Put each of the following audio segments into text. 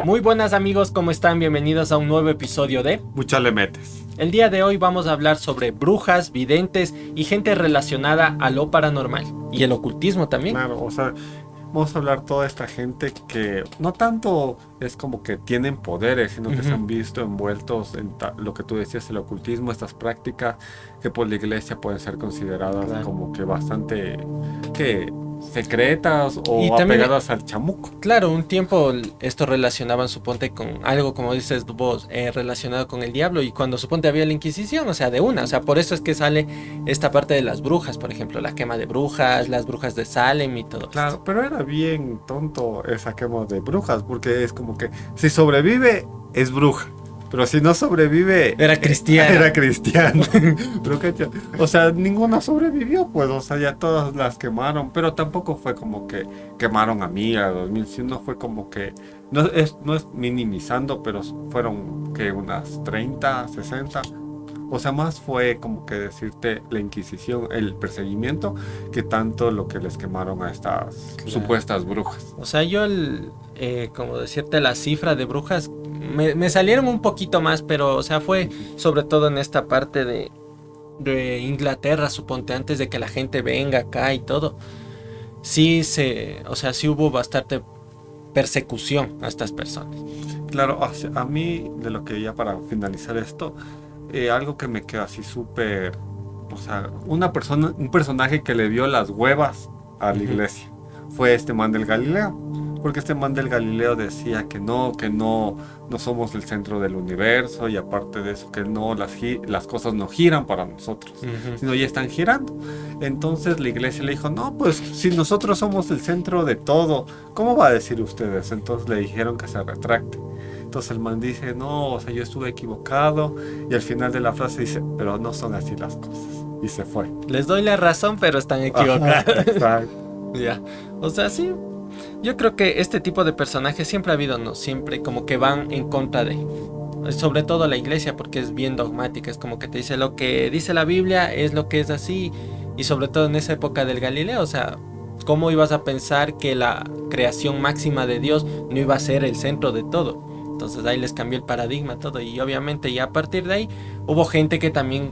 Muy buenas amigos, ¿cómo están? Bienvenidos a un nuevo episodio de Mucha le metes. El día de hoy vamos a hablar sobre brujas, videntes y gente relacionada a lo paranormal y el ocultismo también. Claro, vamos a hablar toda esta gente que no tanto es como que tienen poderes, sino que se han visto envueltos en lo que tú decías, el ocultismo, estas prácticas que por la iglesia pueden ser consideradas como que bastante secretas o Y también, apegadas al chamuco. claro, un tiempo esto relacionaban, suponte, con algo, como dices vos, relacionado con el diablo, y cuando suponte había la Inquisición, o sea, por eso es que sale esta parte de las brujas, por ejemplo, la quema de brujas, las brujas de Salem y todo Claro, esto. pero era bien tonto esa quema de brujas, porque es como que si sobrevive es bruja, pero si no sobrevive Era cristiana. era cristiano. Pero o sea, ninguna sobrevivió, pues, o sea, ya todas las quemaron, pero tampoco fue como que quemaron a 1000, a 2000, sino fue como que no es minimizando, pero fueron que unas 30, 60. O sea, más fue como que decirte la Inquisición, el perseguimiento, que tanto lo que les quemaron a estas supuestas brujas. O sea, como decirte, la cifra de brujas me salieron un poquito más, pero, o sea, fue sobre todo en esta parte de Inglaterra, suponte, antes de que la gente venga acá y todo. Sí hubo bastante persecución a estas personas. Claro, a mí, de lo que ya para finalizar esto, algo que me quedó así súper, o sea, un personaje que le dio las huevas a la iglesia fue este man del Galileo, porque este man del Galileo decía que no somos el centro del universo, y aparte de eso que no, las cosas no giran para nosotros, sino ya están girando. Entonces la iglesia le dijo, no, pues si nosotros somos el centro de todo, ¿cómo va a decir ustedes? Entonces le dijeron que se retracte. Entonces el man dice, no, o sea, yo estuve equivocado, y al final de la frase dice, pero no son así las cosas, y se fue. Les doy la razón, pero están equivocados. Exacto. Ya. O sea, sí. Yo creo que este tipo de personajes siempre ha habido, ¿no? Siempre como que van en contra de, sobre todo la iglesia, porque es bien dogmática. Es como que te dice lo que dice la Biblia es lo que es así. Y sobre todo en esa época del Galileo, o sea, ¿cómo ibas a pensar que la creación máxima de Dios no iba a ser el centro de todo? Entonces ahí les cambió el paradigma todo. Y obviamente ya a partir de ahí hubo gente que también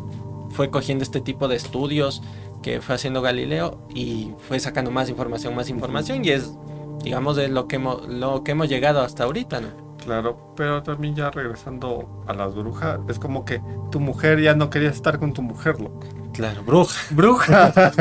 fue cogiendo este tipo de estudios que fue haciendo Galileo y fue sacando más información, y es, digamos, de lo que hemos llegado hasta ahorita, ¿no? Claro, pero también ya regresando a las brujas, es como que tu mujer ya no quería estar con tu mujer, loco. Claro, bruja. Bruja.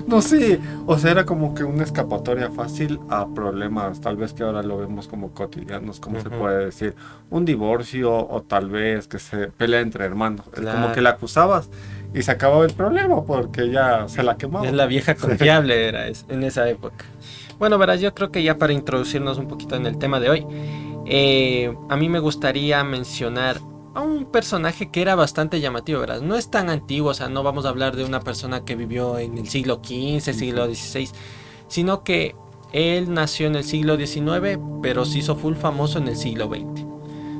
No sé, o sea, era como que una escapatoria fácil a problemas, tal vez que ahora lo vemos como cotidianos, como se puede decir, un divorcio, o tal vez que se pelea entre hermanos. Es como que la acusabas y se acababa el problema porque ya se la quemaba. Es la vieja confiable era en esa época. Bueno, verás, yo creo que ya para introducirnos un poquito en el tema de hoy, a mí me gustaría mencionar a un personaje que era bastante llamativo, verás. No es tan antiguo, o sea, no vamos a hablar de una persona que vivió en el siglo XV, siglo XVI, sino que él nació en el siglo XIX, pero se hizo full famoso en el siglo XX.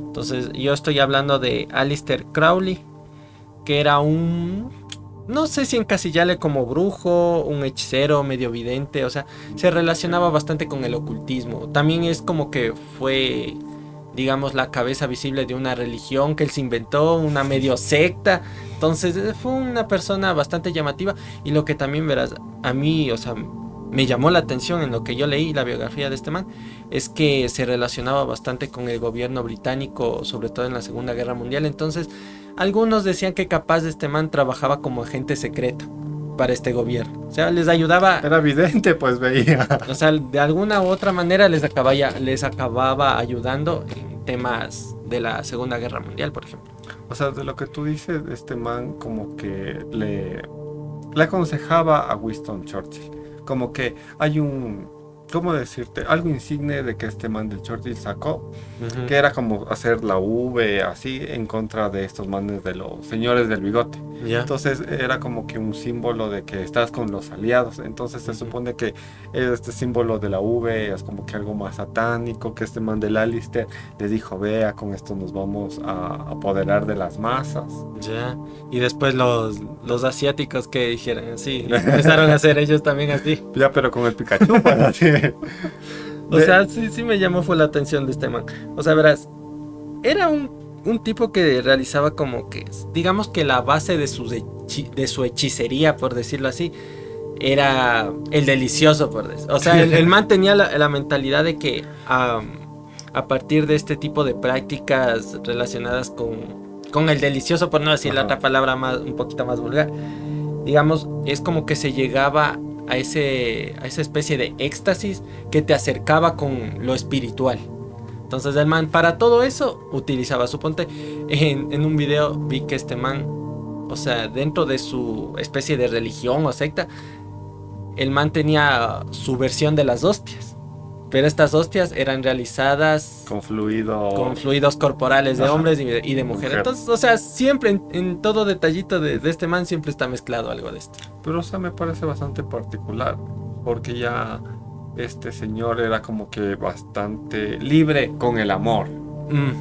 Entonces, yo estoy hablando de Aleister Crowley, que era no sé si encasillarle como brujo, un hechicero, medio vidente, o sea, se relacionaba bastante con el ocultismo. También es como que fue, digamos, la cabeza visible de una religión que él se inventó, una medio secta. Entonces fue una persona bastante llamativa, y lo que también verás, a mí, o sea, me llamó la atención en lo que yo leí, la biografía de este man, es que se relacionaba bastante con el gobierno británico, sobre todo en la Segunda Guerra Mundial. Entonces algunos decían que capaz este man trabajaba como agente secreto para este gobierno. O sea, les ayudaba. Era evidente, pues veía. O sea, de alguna u otra manera les acababa ayudando en temas de la Segunda Guerra Mundial, por ejemplo. O sea, de lo que tú dices, este man como que le aconsejaba a Winston Churchill. Como que hay ¿cómo decirte? Algo insigne de que este man de Churchill sacó, que era como hacer la V así en contra de estos manes de los señores del bigote. Entonces era como que un símbolo de que estás con los aliados. Entonces se supone que este símbolo de la V es como que algo más satánico, que este man del Aleister le dijo, vea, con esto nos vamos a apoderar de las masas. Ya. Y después los asiáticos que dijeron así, empezaron a hacer ellos también así. Ya, pero con el Pikachu, para así. O sea, sí me llamó fue la atención de este man. O sea, verás, era un tipo que realizaba como que, digamos que la base de su hechicería, por decirlo así, era el delicioso, por decirlo. O sea, el man tenía la mentalidad de que a partir de este tipo de prácticas relacionadas con el delicioso, por no decir la otra palabra un poquito más vulgar, digamos, es como que se llegaba a esa especie de éxtasis que te acercaba con lo espiritual. Entonces el man para todo eso utilizaba, suponte, en un video vi que este man, o sea, dentro de su especie de religión o secta, el man tenía su versión de las hostias. Pero estas hostias eran realizadas con fluidos corporales de hombres y de mujeres. Entonces, o sea, siempre en todo detallito de este man siempre está mezclado algo de esto. Pero, o sea, me parece bastante particular, porque ya este señor era como que bastante libre con el amor.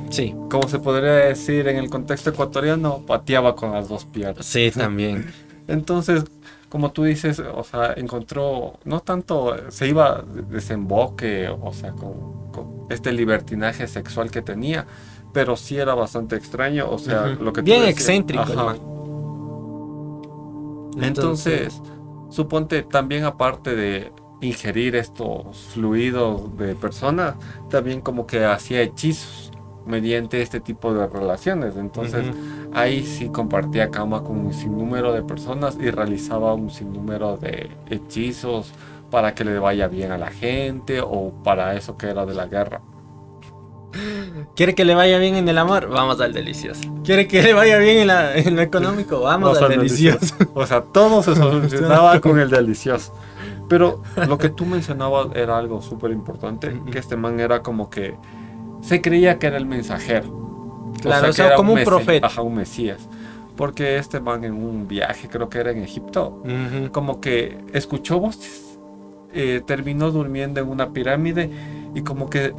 Sí. Como se podría decir en el contexto ecuatoriano, pateaba con las dos piernas. Sí, también. Entonces, como tú dices, o sea, encontró, no tanto, se iba desemboque, o sea, con este libertinaje sexual que tenía, pero sí era bastante extraño, o sea, lo que tú bien decías, excéntrico el man. Entonces, suponte también aparte de ingerir estos fluidos de personas, también como que hacía hechizos mediante este tipo de relaciones. Entonces, ahí sí compartía cama con un sinnúmero de personas y realizaba un sinnúmero de hechizos para que le vaya bien a la gente o para eso que era de la guerra. ¿Quiere que le vaya bien en el amor? Vamos al delicioso. ¿Quiere que le vaya bien en lo económico? Vamos al delicioso. O sea, todo se solucionaba con el delicioso. Pero lo que tú mencionabas era algo súper importante, que este man era como que se creía que era el mensajero. Claro, o sea, como un profeta. Ajá, un mesías. Porque este man en un viaje, creo que era en Egipto, como que escuchó voces, terminó durmiendo en una pirámide y como que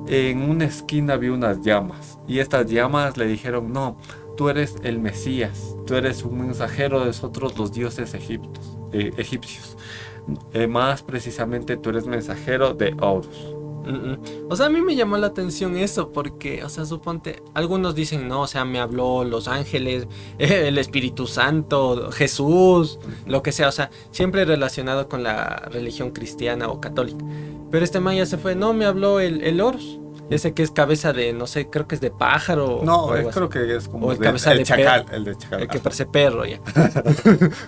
en una esquina vio unas llamas. Y estas llamas le dijeron, no, tú eres el Mesías, tú eres un mensajero de nosotros los dioses egipcios. Más precisamente tú eres mensajero de Horus. O sea, a mí me llamó la atención eso porque, o sea, suponte, algunos dicen, no, o sea, me habló los ángeles, el Espíritu Santo, Jesús, lo que sea, o sea, siempre relacionado con la religión cristiana o católica. Pero este man ya se fue, no, me habló el Horus, ese que es cabeza de, no sé, creo que es de pájaro. No, creo que es como cabeza de chacal, perro, el de chacal. El que parece perro, ya.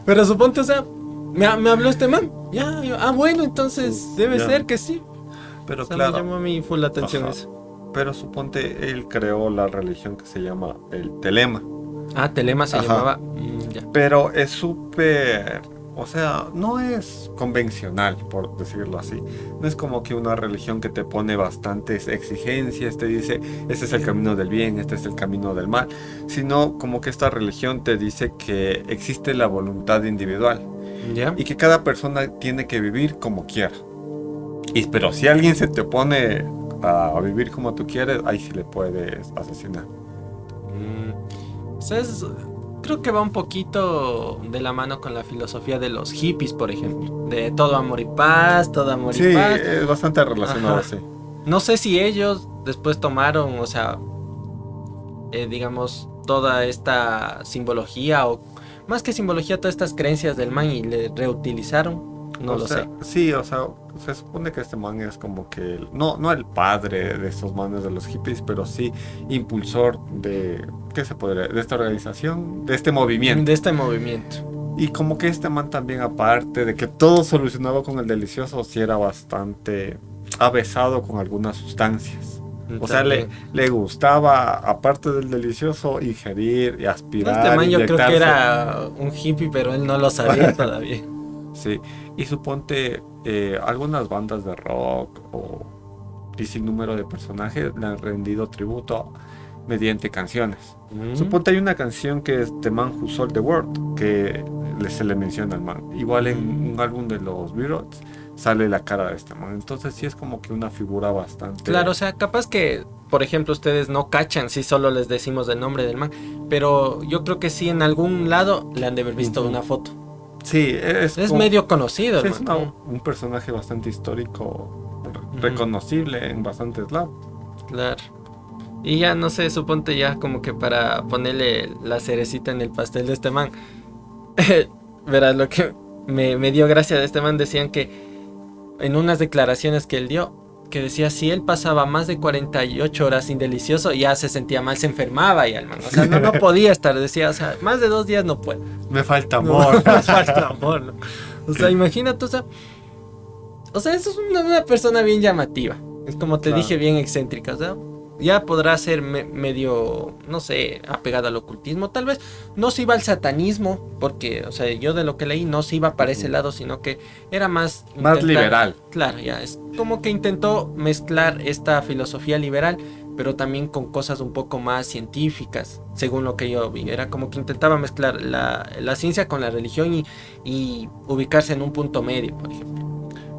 Pero suponte, o sea, me habló este man, ya, bueno, entonces debe ser que sí. Pero o sea, claro, me llamó a mí full la atención eso. Pero suponte, él creó la religión que se llama el Telema. Telema se llamaba. Ya. Pero es súper, o sea, no es convencional, por decirlo así. No es como que una religión que te pone bastantes exigencias, te dice, este es el camino del bien, este es el camino del mal. Sino como que esta religión te dice que existe la voluntad individual. ¿Ya? Y que cada persona tiene que vivir como quiera. Pero si alguien se te opone a vivir como tú quieres, ahí sí le puedes asesinar. O sea, creo que va un poquito de la mano con la filosofía de los hippies, por ejemplo. De todo amor y paz, todo amor y paz. Sí, es bastante relacionado así. No sé si ellos después tomaron, o sea, digamos, toda esta simbología o más que simbología, todas estas creencias del man y le reutilizaron. No lo sé. Sí, o sea, se supone que este man es como que, no el padre de estos manes de los hippies, pero sí impulsor de, ¿qué se podría? De esta organización, de este movimiento. De este movimiento. Y como que este man también, aparte de que todo solucionaba con el delicioso, sí era bastante avesado con algunas sustancias. O sea, le gustaba, aparte del delicioso, ingerir y aspirar. Este man yo creo que era un hippie, pero él no lo sabía todavía. Sí, y suponte algunas bandas de rock y sin número de personajes le han rendido tributo mediante canciones. Suponte hay una canción que es The Man Who Sold the World, que se le menciona al man. Igual en un álbum de los Beatles sale la cara de este man. Entonces sí es como que una figura bastante... Claro, o sea, capaz que, por ejemplo, ustedes no cachan si solo les decimos el nombre del man, pero yo creo que sí en algún lado le han de haber visto una foto. Sí, es medio conocido. Sí, es un personaje bastante histórico reconocible en bastantes lados. Claro. Y ya no sé, suponte ya como que para ponerle la cerecita en el pastel de este man. Verás, lo que me dio gracia de este man, decían que en unas declaraciones que él dio, que decía si él pasaba más de 48 horas sin delicioso, ya se sentía mal, se enfermaba y al man. O sea, no podía estar, decía, o sea, más de 2 días no puedo. Me falta No, amor. me falta amor, ¿no? O sea, imagínate, o sea, eso es una persona bien llamativa. Es como te dije, bien excéntrica, o sea, ya podrá ser medio, no sé, apegada al ocultismo. Tal vez no se iba al satanismo, porque, o sea, yo de lo que leí no se iba para ese lado, sino que era más liberal. Claro, ya, es como que intentó mezclar esta filosofía liberal, pero también con cosas un poco más científicas, según lo que yo vi. Era como que intentaba mezclar la ciencia con la religión y ubicarse en un punto medio, por ejemplo.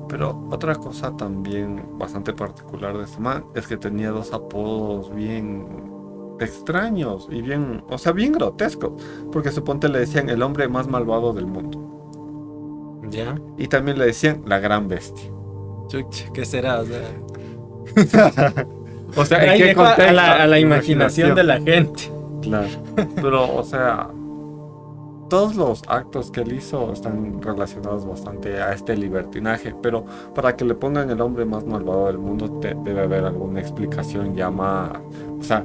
Pero otra cosa también bastante particular de este man es que tenía 2 apodos bien extraños y bien, o sea, bien grotescos. Porque suponte le decían el hombre más malvado del mundo. ¿Ya? Y también le decían la gran bestia. Chuch, ¿qué será? O sea, o sea, ¿en ahí qué dejo contexto? a la imaginación de la gente. Claro. Pero, o sea, todos los actos que él hizo están relacionados bastante a este libertinaje, pero para que le pongan el hombre más malvado del mundo debe haber alguna explicación ya más, o sea,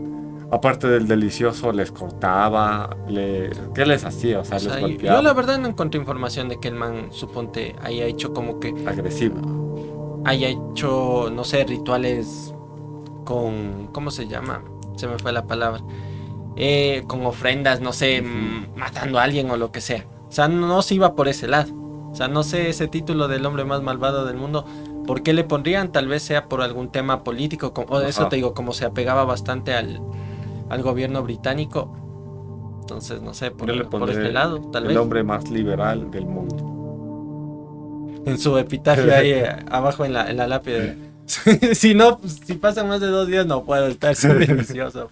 aparte del delicioso, les cortaba, ¿qué les hacía? O sea, les golpeaba. Yo la verdad no encontré información de que el man, suponte, haya hecho como que... agresivo. Haya hecho, no sé, rituales con... ¿Cómo se llama? Se me fue la palabra. Con ofrendas, no sé, matando a alguien o lo que sea. O sea, no se iba por ese lado. O sea, no sé, ese título del hombre más malvado del mundo, ¿por qué le pondrían? Tal vez sea por algún tema político, o eso te digo, como se apegaba bastante al gobierno británico. Entonces, no sé, por este lado, tal vez. El hombre más liberal del mundo. En su epitafio ahí abajo en la lápida. Si pasa más de 2 días no puedo estar sin delicioso.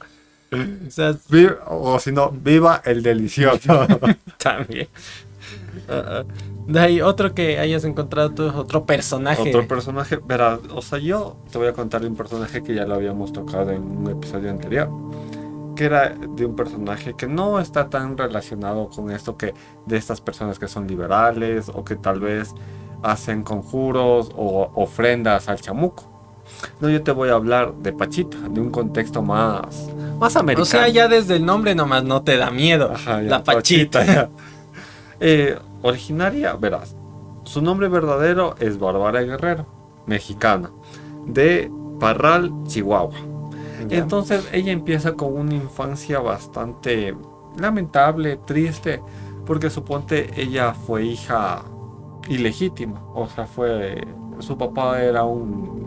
O si no, viva el delicioso. También. De ahí, otro que hayas encontrado tú, otro personaje. Otro personaje, verás, o sea, yo te voy a contar de un personaje que ya lo habíamos tocado en un episodio anterior, que era de un personaje que no está tan relacionado con esto que de estas personas que son liberales o que tal vez hacen conjuros o ofrendas al chamuco. No, yo te voy a hablar de Pachita, de un contexto más americano. O sea, ya desde el nombre nomás no te da miedo. Ajá, ya, la Pachita. Originaria, verás, su nombre verdadero es Bárbara Guerrero, mexicana, de Parral, Chihuahua. Ya. Entonces ella empieza con una infancia bastante lamentable, triste, porque suponte ella fue hija ilegítima, o sea, su papá era un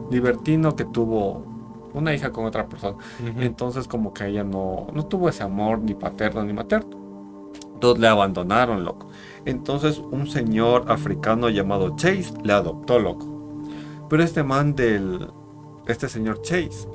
libertino que tuvo una hija con otra persona. Entonces como que ella no tuvo ese amor ni paterno ni materno. Entonces le abandonaron, loco. Entonces un señor africano llamado Chase le adoptó, loco. Pero este señor Chase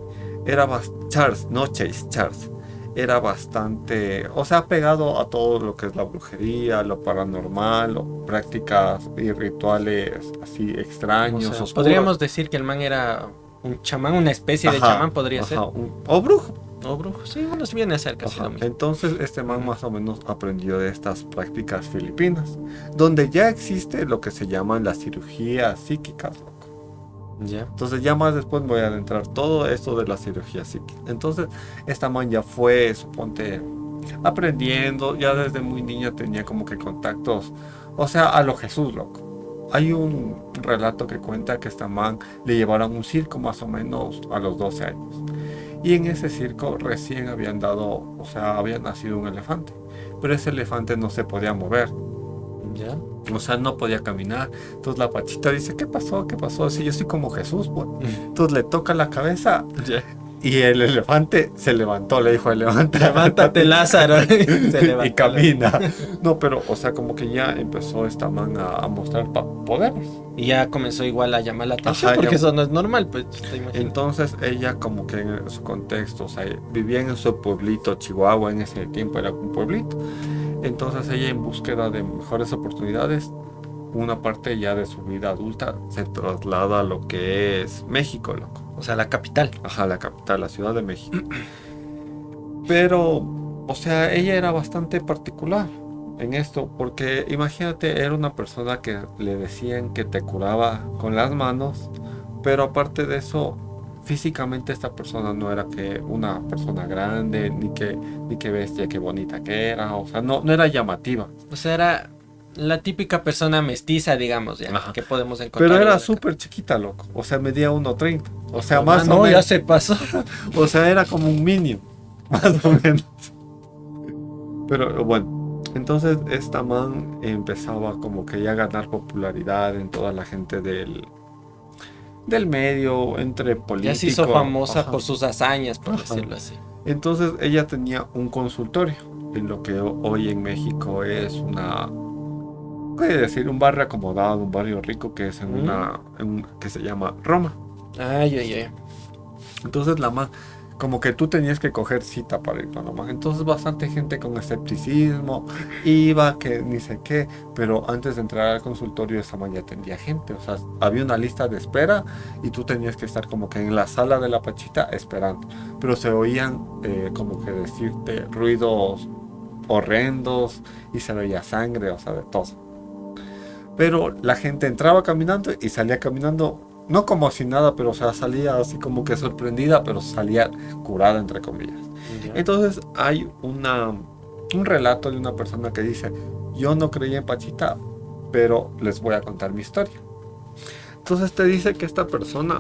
Charles, era bastante, o sea, pegado a todo lo que es la brujería, lo paranormal, prácticas y rituales así extraños. O sea, podríamos decir que el man era un chamán, una especie de chamán podría ser. O brujo. O brujo, sí, bueno, se viene a ser casi lo mismo. Entonces este man más o menos aprendió de estas prácticas filipinas, donde ya existe lo que se llaman las cirugías psíquicas. Ya. Entonces ya más después voy a adentrar todo esto de la cirugía psíquica. Entonces esta man ya fue, suponte, aprendiendo, ya desde muy niña tenía como que contactos, o sea, a lo Jesús, loco. Hay un relato que cuenta que esta man le llevaron un circo más o menos a los 12 años. Y en ese circo recién había nacido un elefante. Pero ese elefante no se podía mover. ¿Ya? O sea, no podía caminar. Entonces la Pachita dice, ¿qué pasó? ¿Qué pasó? Si yo soy como Jesús, pues. Entonces le toca la cabeza. ¿Ya? Y el elefante se levantó, le dijo, levántate Lázaro. Se levantó, y camina. No, pero, o sea, como que ya empezó esta man a mostrar poderes. Y ya comenzó igual a llamar la atención, porque eso no es normal, pues. Entonces ella como que en su contexto, o sea, vivía en su pueblito, Chihuahua, en ese tiempo era un pueblito. Entonces ella en búsqueda de mejores oportunidades una parte ya de su vida adulta se traslada a lo que es México, loco. O sea, la capital. Ajá, la capital, la Ciudad de México. Pero, o sea, ella era bastante particular en esto, porque imagínate, era una persona que le decían que te curaba con las manos, pero aparte de eso, físicamente esta persona no era que una persona grande, ni que bestia, qué bonita que era, o sea, no era llamativa. O sea, era la típica persona mestiza, digamos, ya, Ajá. que podemos encontrar. Pero era acá. súper chiquita, loco, o sea, medía 1,30, o sea, Ah, más no, o ya menos, se pasó. o sea, era como un minion, más o menos. Pero bueno, entonces esta man empezaba como que ya a ganar popularidad en toda la gente del medio, entre Ya se hizo políticos. famosa Ajá. por sus hazañas, por Ajá. decirlo así. Entonces ella tenía un consultorio en lo que hoy en México es puede decir, un barrio acomodado, un barrio rico que es que se llama Roma. Ay, ay, ay. Entonces la man, como que tú tenías que coger cita para ir con la man. Entonces bastante gente con escepticismo iba, que ni sé qué, pero antes de entrar al consultorio esa man ya atendía gente. O sea, había una lista de espera y tú tenías que estar como que en la sala de la Pachita esperando. Pero se oían como que decirte ruidos horrendos y se veía sangre, o sea, de todo. Pero la gente entraba caminando y salía caminando, no como si nada, pero o sea, salía así como que sorprendida, pero salía curada, entre comillas. Ya. Entonces hay un relato de una persona que dice, yo no creía en Pachita, pero les voy a contar mi historia. Entonces te dice que esta persona,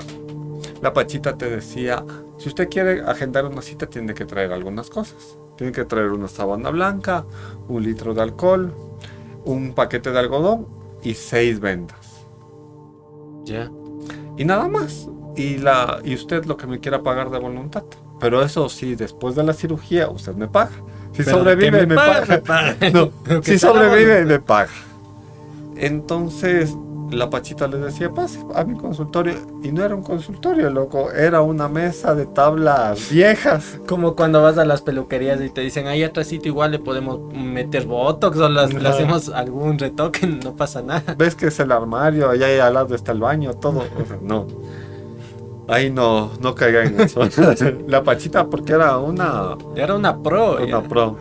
la Pachita te decía, si usted quiere agendar una cita, tiene que traer algunas cosas. Tiene que traer una sábana blanca, 1 litro de alcohol, un paquete de algodón y 6 vendas. Ya. Y nada más. Y usted lo que me quiera pagar de voluntad. Pero eso sí, después de la cirugía, usted me paga. Si Pero sobrevive, que me paga. No, Pero que si sea la sobrevive, me paga. Entonces, la Pachita le decía, pase a mi consultorio. Y no era un consultorio, loco. Era una mesa de tablas viejas. Como cuando vas a las peluquerías y te dicen, ahí atrásito igual le podemos meter botox o le Ajá. hacemos algún retoque, no pasa nada. ¿Ves que es el armario? Allá al lado está el baño, todo. O sea, no. Ahí no caiga en eso. La Pachita, porque era una Era una pro. ya. pro.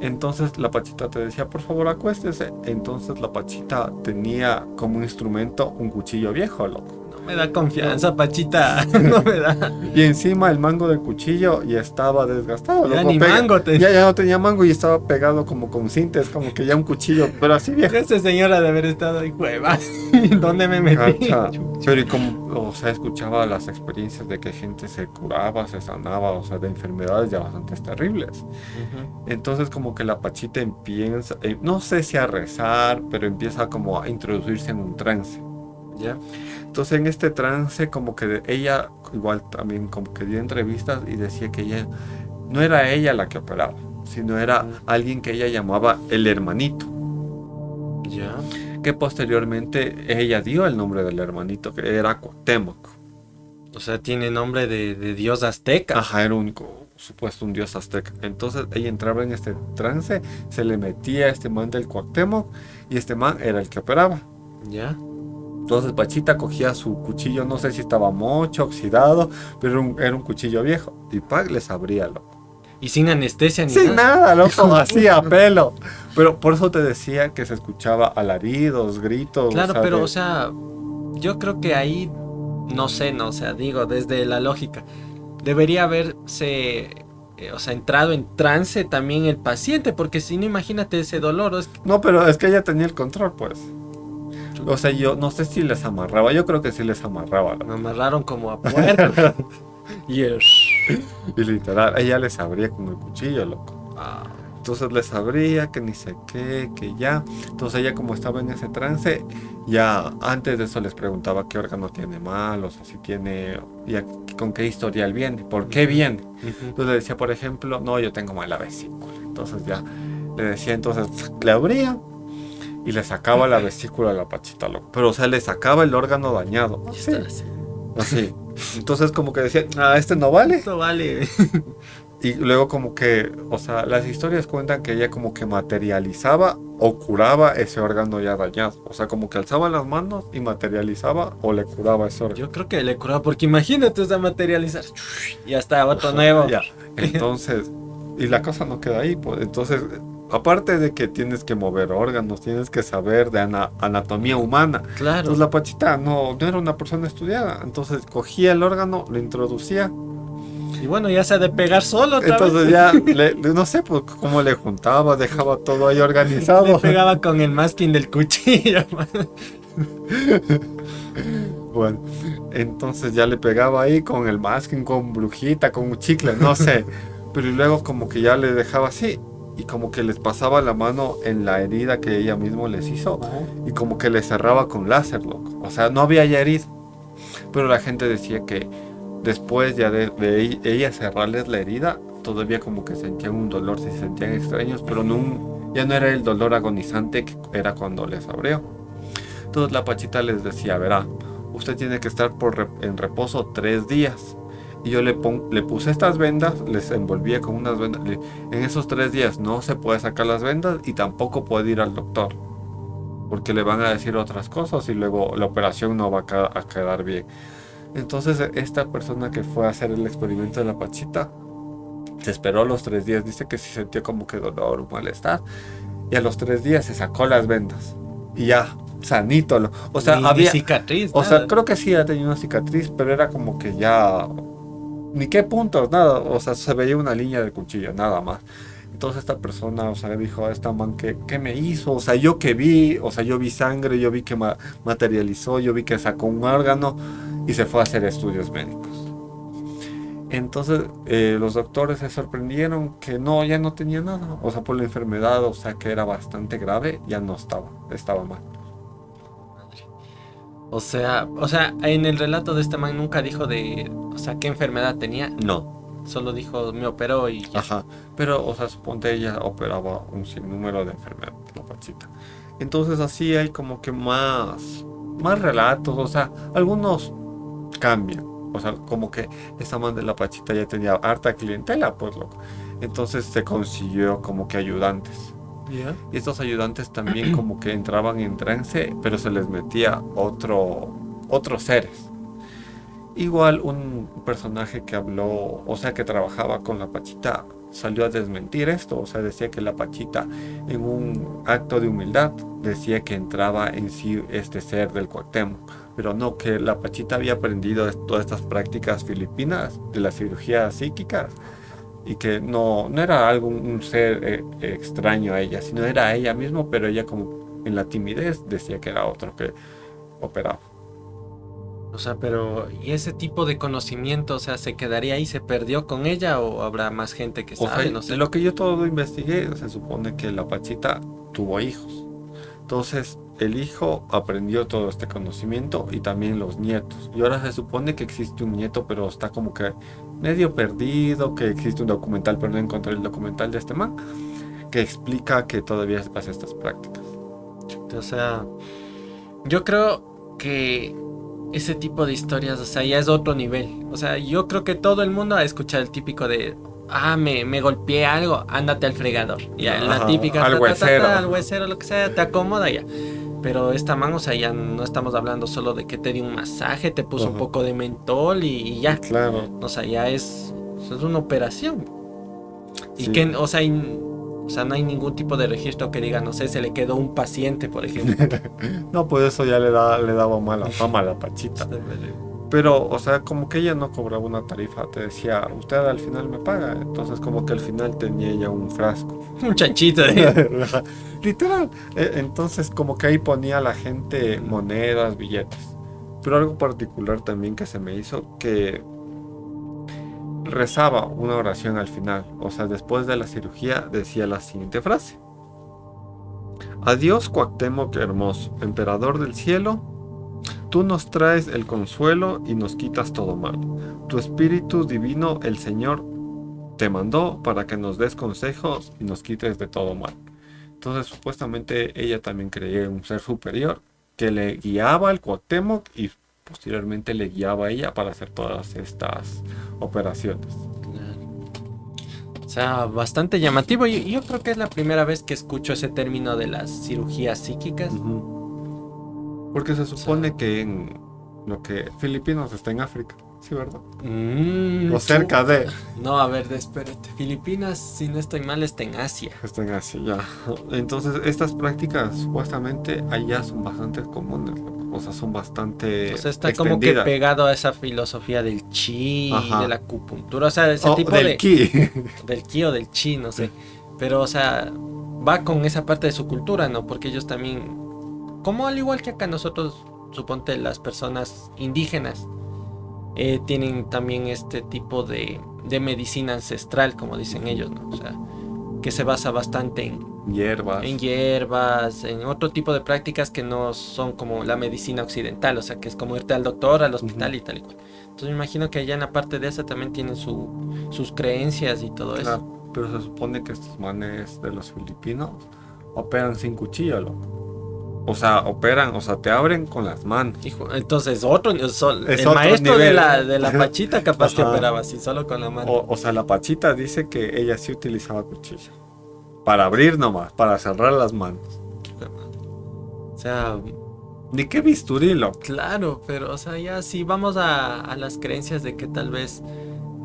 Entonces la Pachita te decía, por favor, acuéstese. Entonces la Pachita tenía como instrumento un cuchillo viejo, loco. No me da confianza, Pachita. No me da. Y encima el mango del cuchillo ya estaba desgastado. Ya loco. ni mango tenía. Ya no tenía mango y estaba pegado como con cintas, como que ya un cuchillo, pero así viejo. Esta señora de haber estado en cueva. ¿Dónde me metí? Cacha. Pero y como, o sea, escuchaba las experiencias de que gente se curaba, se sanaba, o sea, de enfermedades ya bastante terribles. Ujú. Entonces como que la Pachita empieza, no sé si a rezar, pero empieza como a introducirse en un trance. Ya. Entonces en este trance como que ella igual también como que dio entrevistas y decía que ella no era ella la que operaba, sino era alguien que ella llamaba el hermanito, Ya. que posteriormente ella dio el nombre del hermanito, que era Cuauhtémoc. O sea, tiene nombre de dios azteca. Ajá, era supuesto un dios azteca. Entonces ella entraba en este trance, se le metía a este man del Cuauhtémoc y este man era el que operaba. Ya. Entonces Pachita cogía su cuchillo, no sé si estaba mocho, oxidado, pero era un cuchillo viejo. Y Pac les abría, loco. Y sin anestesia ni Sin nada. nada, loco, así a pelo. Pero por eso te decía que se escuchaba alaridos, gritos. Claro, o sea, pero de- o sea, yo creo que ahí, no sé, no, o sea, digo, desde la lógica, debería haberse, o sea, entrado en trance también el paciente, porque si no, imagínate ese dolor, es que No, pero es que ella tenía el control, pues. O sea, yo no sé si les amarraba, yo creo que sí les amarraba, loco. me amarraron como a puerco. Y Y literal, ella les abría con el cuchillo, loco. ah, Entonces les abría, que ni sé qué, que ya. Entonces ella como estaba en ese trance, ya antes de eso les preguntaba qué órgano tiene mal, o sea, si tiene, ya, con qué historial viene, por qué viene. Entonces le decía, por ejemplo, no, yo tengo mala vesícula. Entonces ya le decía, entonces le abría y le sacaba la vesícula a la Pachita, loco. Pero o sea, le sacaba el órgano dañado. ya está así. Así. Entonces como que decía, este no vale. Esto vale. Y luego como que, o sea, las historias cuentan que ella como que materializaba o curaba ese órgano ya dañado. O sea, como que alzaba las manos y materializaba o le curaba ese órgano. Yo creo que le curaba, porque imagínate, o sea, materializar. Y hasta otro Ajá, nuevo. ya. Entonces, y la cosa no queda ahí, pues. Entonces, aparte de que tienes que mover órganos, tienes que saber de anatomía humana. Entonces Claro. la Pachita no era una persona estudiada. Entonces cogía el órgano, lo introducía. Y bueno, ya se ha de pegar solo otra vez. Entonces ya, no sé pues, cómo le juntaba, dejaba todo ahí Le organizado. pegaba con el masking del cuchillo. Bueno, entonces ya le pegaba ahí con el masking, con brujita, con un chicle, no sé. Pero luego como que ya le dejaba así y como que les pasaba la mano en la herida que ella mismo les hizo y como que le cerraba con láser, loco. O sea, no había ya herida. Pero la gente decía que después ya de ella cerrarles la herida, todavía como que sentían un dolor, se sentían extraños, pero no, ya no era el dolor agonizante que era cuando les abrió. Entonces la Pachita les decía, verá, usted tiene que estar en reposo 3 días. Y yo le puse estas vendas, les envolvía con unas vendas. En esos 3 días no se puede sacar las vendas y tampoco puede ir al doctor. Porque le van a decir otras cosas y luego la operación no va a quedar bien. Entonces esta persona que fue a hacer el experimento de la Pachita, se esperó los 3 días. Dice que sí sintió como que dolor o malestar. Y a los 3 días se sacó las vendas. Y ya, sanito. O sea, Ni había... cicatriz, O sea, nada. creo que sí ha tenido una cicatriz, pero era como que ya... Ni qué puntos, nada. O sea, se veía una línea del cuchillo, nada más. Entonces esta persona, o sea, dijo a esta man, ¿qué me hizo? O sea, yo que vi, o sea, yo vi sangre, yo vi que materializó, yo vi que sacó un órgano y se fue a hacer estudios médicos. Entonces los doctores se sorprendieron que no, ya no tenía nada. O sea, por la enfermedad, o sea, que era bastante grave, ya no estaba mal. O sea, en el relato de este man nunca dijo de, o sea, qué enfermedad tenía. No, Solo dijo, me operó y ya. ajá. Pero, o sea, suponte ella operaba un sinnúmero de enfermedades, la Pachita. Entonces así hay como que más relatos, o sea, algunos cambian. O sea, como que esta man de la Pachita ya tenía harta clientela, pues loco. Entonces se consiguió como que ayudantes. ¿Ya? Y estos ayudantes también como que entraban en trance, pero se les metía otros seres. Igual un personaje que habló, o sea, que trabajaba con la Pachita, salió a desmentir esto. O sea, decía que la Pachita, en un acto de humildad, decía que entraba en sí este ser del Cuauhtémoc. Pero no, que la Pachita había aprendido todas estas prácticas filipinas de la cirugía psíquica y que no era algo, un ser extraño a ella, sino era ella misma, pero ella como en la timidez decía que era otro que operaba. O sea, pero ¿y ese tipo de conocimiento, o sea, se quedaría ahí, se perdió con ella o habrá más gente que O sea, sabe? No de sé. lo que yo todo investigué, se supone que la Pachita tuvo hijos. Entonces, el hijo aprendió todo este conocimiento y también los nietos. Y ahora se supone que existe un nieto, pero está como que medio perdido, que existe un documental, pero no encontré el documental de este man, que explica que todavía hace estas prácticas. O sea, yo creo que ese tipo de historias, o sea, ya es otro nivel. O sea, yo creo que todo el mundo ha escuchado el típico de, me golpeé algo, ándate al fregador. Ya, la Ajá, típica, al al huesero. huesero, lo que sea, te acomoda ya. Pero esta man, o sea, ya no estamos hablando solo de que te dio un masaje, te puso un Ajá, poco de mentol y ya. claro, O sea, ya es una operación. Y sí. que, o sea, no hay ningún tipo de registro que diga, no sé, se le quedó un paciente, por ejemplo. No, pues eso ya le daba mala fama a la Pachita. Pero, o sea, como que ella no cobraba una tarifa, te decía, usted al final me paga. Entonces, como que al final tenía ella un frasco. Un chanchito de... Literal. Entonces, como que ahí ponía a la gente monedas, billetes. Pero algo particular también que se me hizo, que rezaba una oración al final. O sea, después de la cirugía decía la siguiente frase. Adiós, Cuauhtémoc hermoso, emperador del cielo. Tú nos traes el consuelo y nos quitas todo mal. Tu espíritu divino, el Señor, te mandó para que nos des consejos y nos quites de todo mal. Entonces, supuestamente ella también creía en un ser superior que le guiaba al Cuauhtémoc y posteriormente le guiaba a ella para hacer todas estas operaciones. O sea, bastante llamativo. Yo creo que es la primera vez que escucho ese término de las cirugías psíquicas. Porque se O sea, supone que en lo que Filipinos está en África, ¿sí, verdad? mm, O cerca de. no, a ver, espérate. Filipinas, si no estoy mal, está en Asia. Está en Asia, ya. Entonces, estas prácticas supuestamente allá son bastante comunes, loco. O sea, son O bastante sea, está como que extendidas. pegado a esa filosofía del chi, de Ajá. la acupuntura, o sea, ese O tipo del de... ki. Del ki o del chi, no sé. Pero, o sea, va con esa parte de su cultura, ¿no? Porque ellos también, como al igual que acá nosotros, suponte las personas indígenas, tienen también este tipo de medicina ancestral, como dicen ellos, ¿no? O sea, que se basa bastante en Hierbas. hierbas, en otro tipo de prácticas que no son como la medicina occidental, o sea, que es como irte al doctor, al Ujú. hospital y tal y cual. Entonces me imagino que allá en la parte de esa también tienen sus creencias y todo eso. Claro, pero se supone que estos manes de los filipinos operan sin cuchillo, loco. O sea, operan, o sea, te abren con las manos. Hijo, entonces Es el otro maestro de nivel. la pachita capaz que Ajá. operaba así, solo con la mano. O sea, la Pachita dice que ella sí utilizaba cuchillo. Para abrir nomás, para cerrar las manos. O sea, Ni qué bisturí, loco. claro, pero o sea, ya si vamos a las creencias de que tal vez,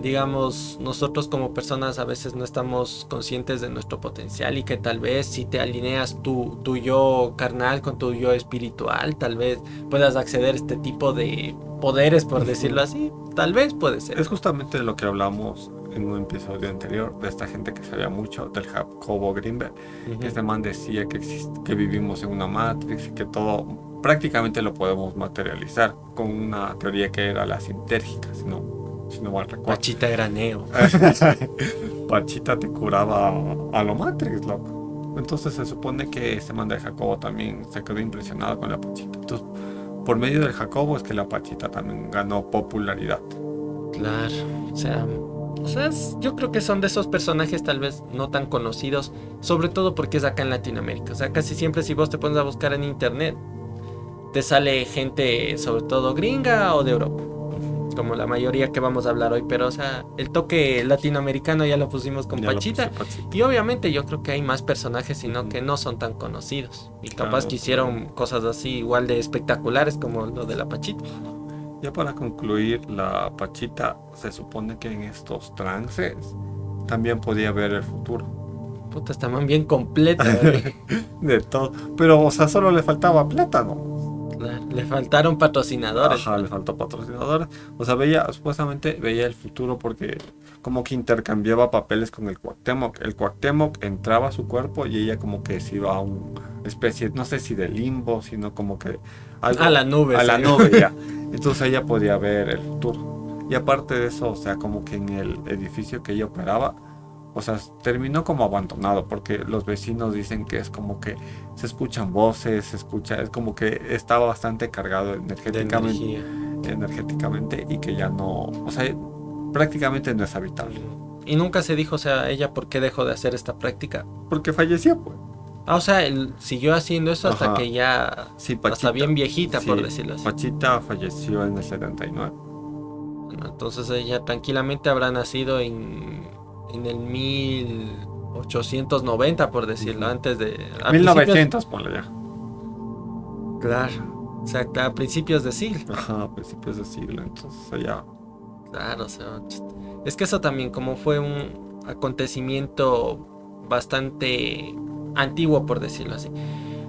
digamos, nosotros como personas a veces no estamos conscientes de nuestro potencial y que tal vez si te alineas tu yo carnal con tu yo espiritual, tal vez puedas acceder a este tipo de poderes, por decirlo Ujú. así, tal vez puede ser. Es justamente lo que hablamos en un episodio anterior de esta gente que sabía mucho, del Jacobo Greenberg, que Ujú. este man decía que vivimos en una Matrix y que todo prácticamente lo podemos materializar con una teoría que era la sintérgica, si no mal recuerdo. Pachita era Neo. Pachita te curaba a lo Matrix, loco. Entonces se supone que este man de Jacobo también se quedó impresionado con la Pachita. Entonces, por medio del Jacobo es que la Pachita también ganó popularidad. Claro, yo creo que son de esos personajes tal vez no tan conocidos, sobre todo porque es acá en Latinoamérica. O sea, casi siempre si vos te pones a buscar en internet, te sale gente sobre todo gringa o de Europa, como la mayoría que vamos a hablar hoy, pero o sea, el toque latinoamericano ya lo pusimos con Ya lo puse Pachita Pachita. y obviamente yo creo que hay más personajes, sino Ujú. que no son tan conocidos y capaz Claro. que hicieron cosas así igual de espectaculares como lo de la Pachita. Ya para concluir, la Pachita se supone que en estos trances también podía ver el futuro. Puta, está man bien completa, ¿vale? De todo. Pero, o sea, solo le faltaba plata, ¿no? Le faltaron patrocinadores, Ajá, le ¿vale? faltó patrocinadores. O sea, veía, supuestamente veía el futuro porque como que intercambiaba papeles con el Cuauhtémoc. El Cuauhtémoc entraba a su cuerpo y ella como que se iba a una especie, no sé si de limbo, sino como que A algo la nube, a la sí. nube ya. Entonces ella podía ver el futuro. Y aparte de eso, o sea, como que en el edificio que ella operaba, o sea, terminó como abandonado porque los vecinos dicen que es como que se escuchan voces, se escucha, es como que estaba bastante cargado De energéticamente, energía. energéticamente y que ya no, o sea, prácticamente no es habitable. Y nunca se dijo, o sea, ella por qué dejó de hacer esta práctica. Porque falleció, pues. Ah, o sea, él siguió haciendo eso hasta Ajá. que ya, Sí, hasta Pachita. bien viejita, por Sí, decirlo así. Pachita falleció en el 79. Bueno, entonces ella tranquilamente habrá nacido en el 1890, por decirlo, Ujú. antes de... A principios... 1900, ponle ya. Claro, o sea, a principios de siglo. Ajá, a principios de siglo, entonces ella. Claro, o sea, es que eso también, como fue un acontecimiento bastante antiguo, por decirlo así,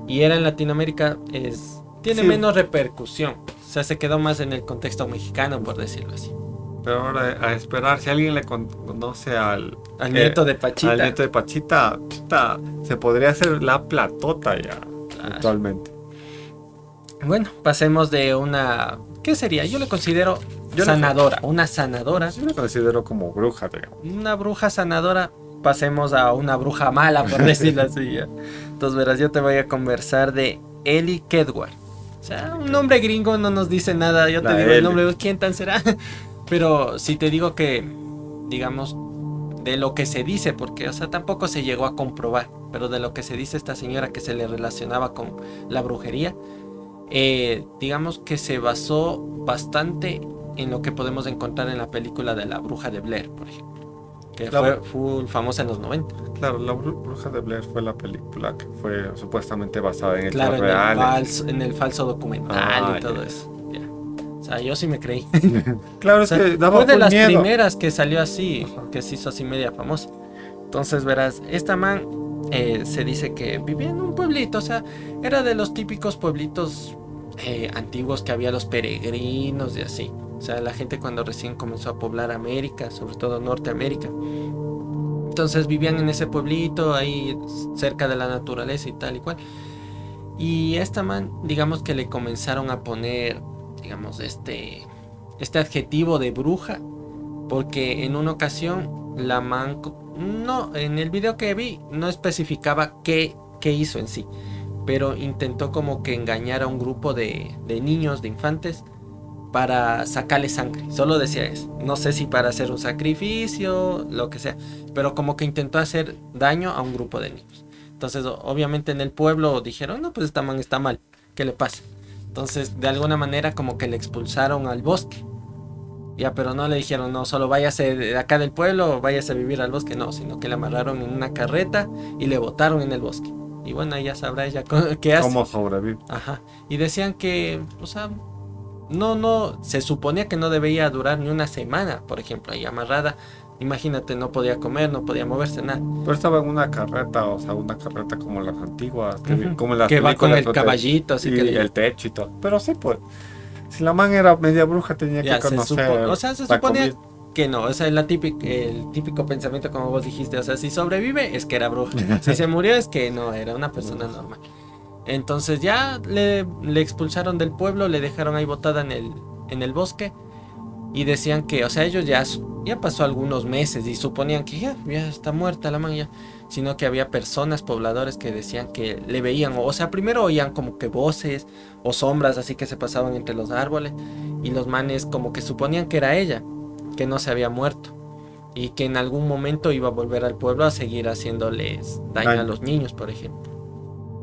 y era en Latinoamérica, tiene Sí, menos repercusión. O sea, se quedó más en el contexto mexicano, por decirlo así. pero ahora a esperar, si alguien le conoce Al eh, nieto de al Pachita. nieto de Pachita, puta, se podría hacer la platota ya Claro. actualmente. Bueno, pasemos de una... ¿Qué sería? Yo le considero Yo sanadora, una sanadora, Yo lo considero como bruja, digamos. una bruja sanadora. Pasemos a una bruja mala, por decirlo así. Ya. Entonces, verás, yo te voy a conversar de Ellie Kedward. O sea, un nombre gringo no nos dice nada. Yo te La digo el Ellie. nombre, ¿quién tan será? Pero si te digo que, digamos, de lo que se dice, porque, o sea, tampoco se llegó a comprobar, pero de lo que se dice esta señora que se le relacionaba con la brujería, digamos que se basó bastante en lo que podemos encontrar en la película de la bruja de Blair, por ejemplo. que La- fue full famosa en los 90. Claro, La Bruja de Blair fue la película que fue supuestamente basada en hechos Claro, reales. en el falso documental Ah, y todo ya. eso. Ya. O sea, yo sí me creí. Claro, O es sea, que daba fue de full las miedo. primeras que salió así, Ajá. que se hizo así media famosa. Entonces, verás, esta man se dice que vivía en un pueblito, o sea, era de los típicos pueblitos antiguos que había los peregrinos y así. O sea, la gente cuando recién comenzó a poblar América, sobre todo Norteamérica. Entonces vivían en ese pueblito, ahí cerca de la naturaleza y tal y cual. Y esta man, digamos que le comenzaron a poner, digamos, este adjetivo de bruja, porque en una ocasión la man, no, en el video que vi no especificaba qué hizo en sí, pero intentó como que engañar a un grupo de niños, de infantes, para sacarle sangre. Solo decía eso. No sé si para hacer un sacrificio, lo que sea, pero como que intentó hacer daño a un grupo de niños. Entonces, obviamente en el pueblo dijeron, no, pues esta man está mal, ¿qué le pasa? Entonces, de alguna manera como que le expulsaron al bosque. Ya, pero no le dijeron, no, solo váyase de acá del pueblo, váyase a vivir al bosque, no, sino que le amarraron en una carreta y le botaron en el bosque. Y bueno, ya sabrá ella qué hace. ¿Cómo sobrevive? Ajá. Y decían que, o sea, no, se suponía que no debía durar ni una semana, por ejemplo, ahí amarrada. Imagínate, no podía comer, no podía moverse, nada. Pero estaba en una carreta, o sea, una carreta como las antiguas, Ujú. como en las Que va con películas, el caballito, así y que el techo y todo. Pero sí, pues, si la man era media bruja, tenía que ya conocer o sea, se la suponía comida. que no, o sea, el típico pensamiento como vos dijiste, o sea, si sobrevive es que era bruja, si se murió es que no, era una persona normal. Entonces ya le expulsaron del pueblo, le dejaron ahí botada en el bosque. Y decían que, o sea, ellos ya pasó algunos meses y suponían que ya está muerta la man ya. Sino que había personas, pobladores que decían que le veían, o sea, primero oían como que voces o sombras así que se pasaban entre los árboles. Y los manes como que suponían que era ella, que no se había muerto. Y que en algún momento iba a volver al pueblo a seguir haciéndoles daño a Daño. los niños, por ejemplo.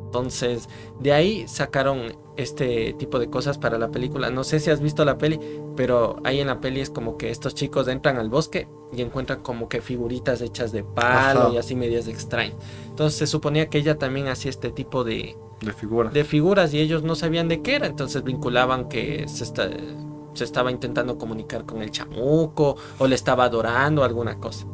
Entonces, de ahí sacaron este tipo de cosas para la película. No sé si has visto la peli, pero ahí en la peli es como que estos chicos entran al bosque y encuentran como que figuritas hechas de palo Ajá, y así medias extrañas. Entonces se suponía que ella también hacía este tipo de figuras. de figuras y ellos no sabían de qué era. Entonces vinculaban que se estaba intentando comunicar con el chamuco o le estaba adorando alguna cosa.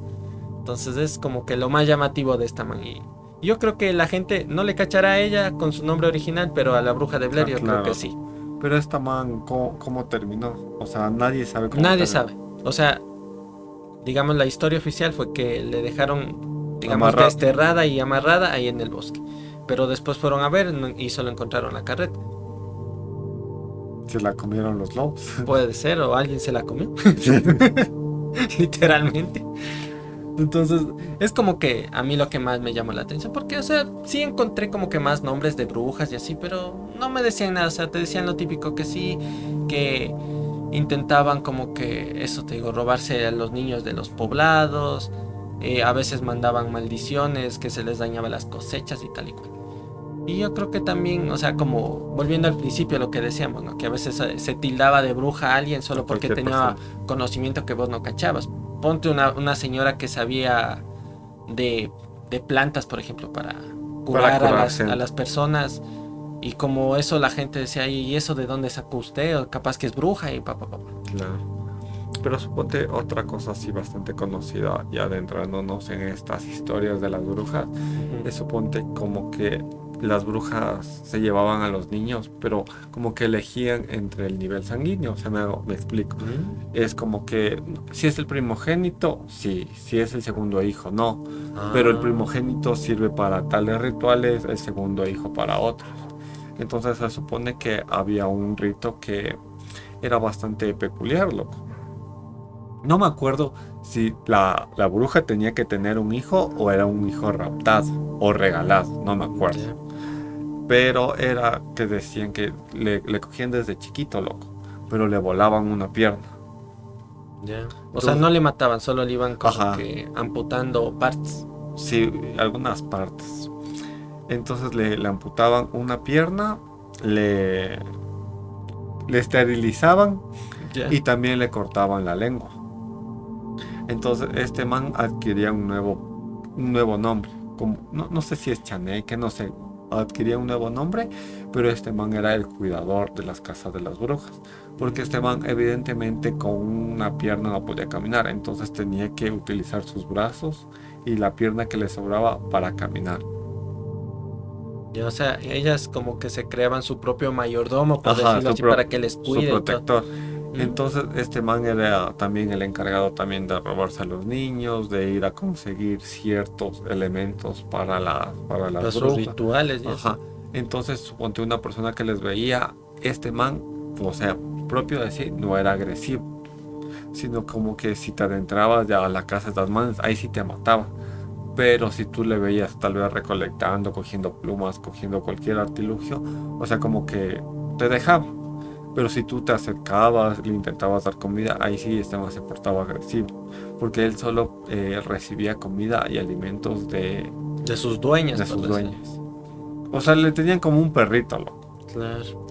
Entonces es como que lo más llamativo de esta man. Y yo creo que la gente no le cachará a ella con su nombre original, pero a la bruja de Blair Ah, yo creo que claro. sí. Pero esta man, ¿cómo terminó? O sea, nadie sabe cómo Nadie terminó. sabe. O sea, digamos, la historia oficial fue que le dejaron, digamos, Amarrado. desterrada y amarrada ahí en el bosque. Pero después fueron a ver y solo encontraron la carreta. Se la comieron los lobos. Puede ser, o alguien se la comió. Literalmente. Entonces, es como que a mí lo que más me llamó la atención, porque, o sea, sí encontré como que más nombres de brujas y así, pero no me decían nada, o sea, te decían lo típico que sí, que intentaban como que, eso te digo, robarse a los niños de los poblados, a veces mandaban maldiciones, que se les dañaba las cosechas y tal y cual. Y yo creo que también, o sea, como volviendo al principio lo que decíamos, ¿no? Que a veces se tildaba de bruja a alguien A solo porque cualquier tenía persona. conocimiento que vos no cachabas. Ponte una señora que sabía de, de plantas, por ejemplo, para Para curar curar a gente. las personas. Y como eso la gente decía, ¿y eso de dónde sacó usted? O capaz que es bruja y papá, papá. Claro. Pero suponte otra cosa así bastante conocida, ya adentrándonos en estas historias de las brujas, es suponte como que las brujas se llevaban a los niños, pero como que elegían entre el nivel sanguíneo, o sea, me explico. Es como que si es el primogénito, sí, si es el segundo hijo, no, pero el primogénito sirve para tales rituales, el segundo hijo para otros. Entonces se supone que había un rito que era bastante peculiar, loco. No me acuerdo si la bruja tenía que tener un hijo o era un hijo raptado o regalado, no me acuerdo. Ya, Pero era que decían que le cogían desde chiquito, loco, pero le volaban una pierna. ya. O sea, Entonces, no le mataban, solo le iban como ajá, que amputando partes. sí, algunas partes. Entonces le amputaban una pierna, le, le esterilizaban Ya. y también le cortaban la lengua. Entonces este man adquiría un nuevo nombre. Como, no sé si es Chaneque, no sé. Adquiría un nuevo nombre, pero este man era el cuidador de las casas de las brujas. Porque este man evidentemente con una pierna no podía caminar, entonces tenía que utilizar sus brazos y la pierna que le sobraba para caminar. Ya, o sea, ellas como que se creaban su propio mayordomo, por Ajá, decirlo así, para que les su cuide y todo. protector. ¿Mm? Entonces este man era también el encargado también de robarse a los niños, de ir a conseguir ciertos elementos para las Para sus brujas. rituales y eso. Ajá. Entonces suponte una persona que les veía, este man, o sea, propio de sí, no era agresivo, sino como que si te adentrabas ya a la casa de las manos, ahí sí te mataba. Pero si tú le veías tal vez recolectando, cogiendo plumas, cogiendo cualquier artilugio, o sea, como que te dejaba. Pero si tú te acercabas, le intentabas dar comida, ahí sí este man se portaba agresivo. Porque él solo recibía comida y alimentos De sus dueñas, de por sus decirlo. dueñas. O sea, le tenían como un perrito, loco. Claro.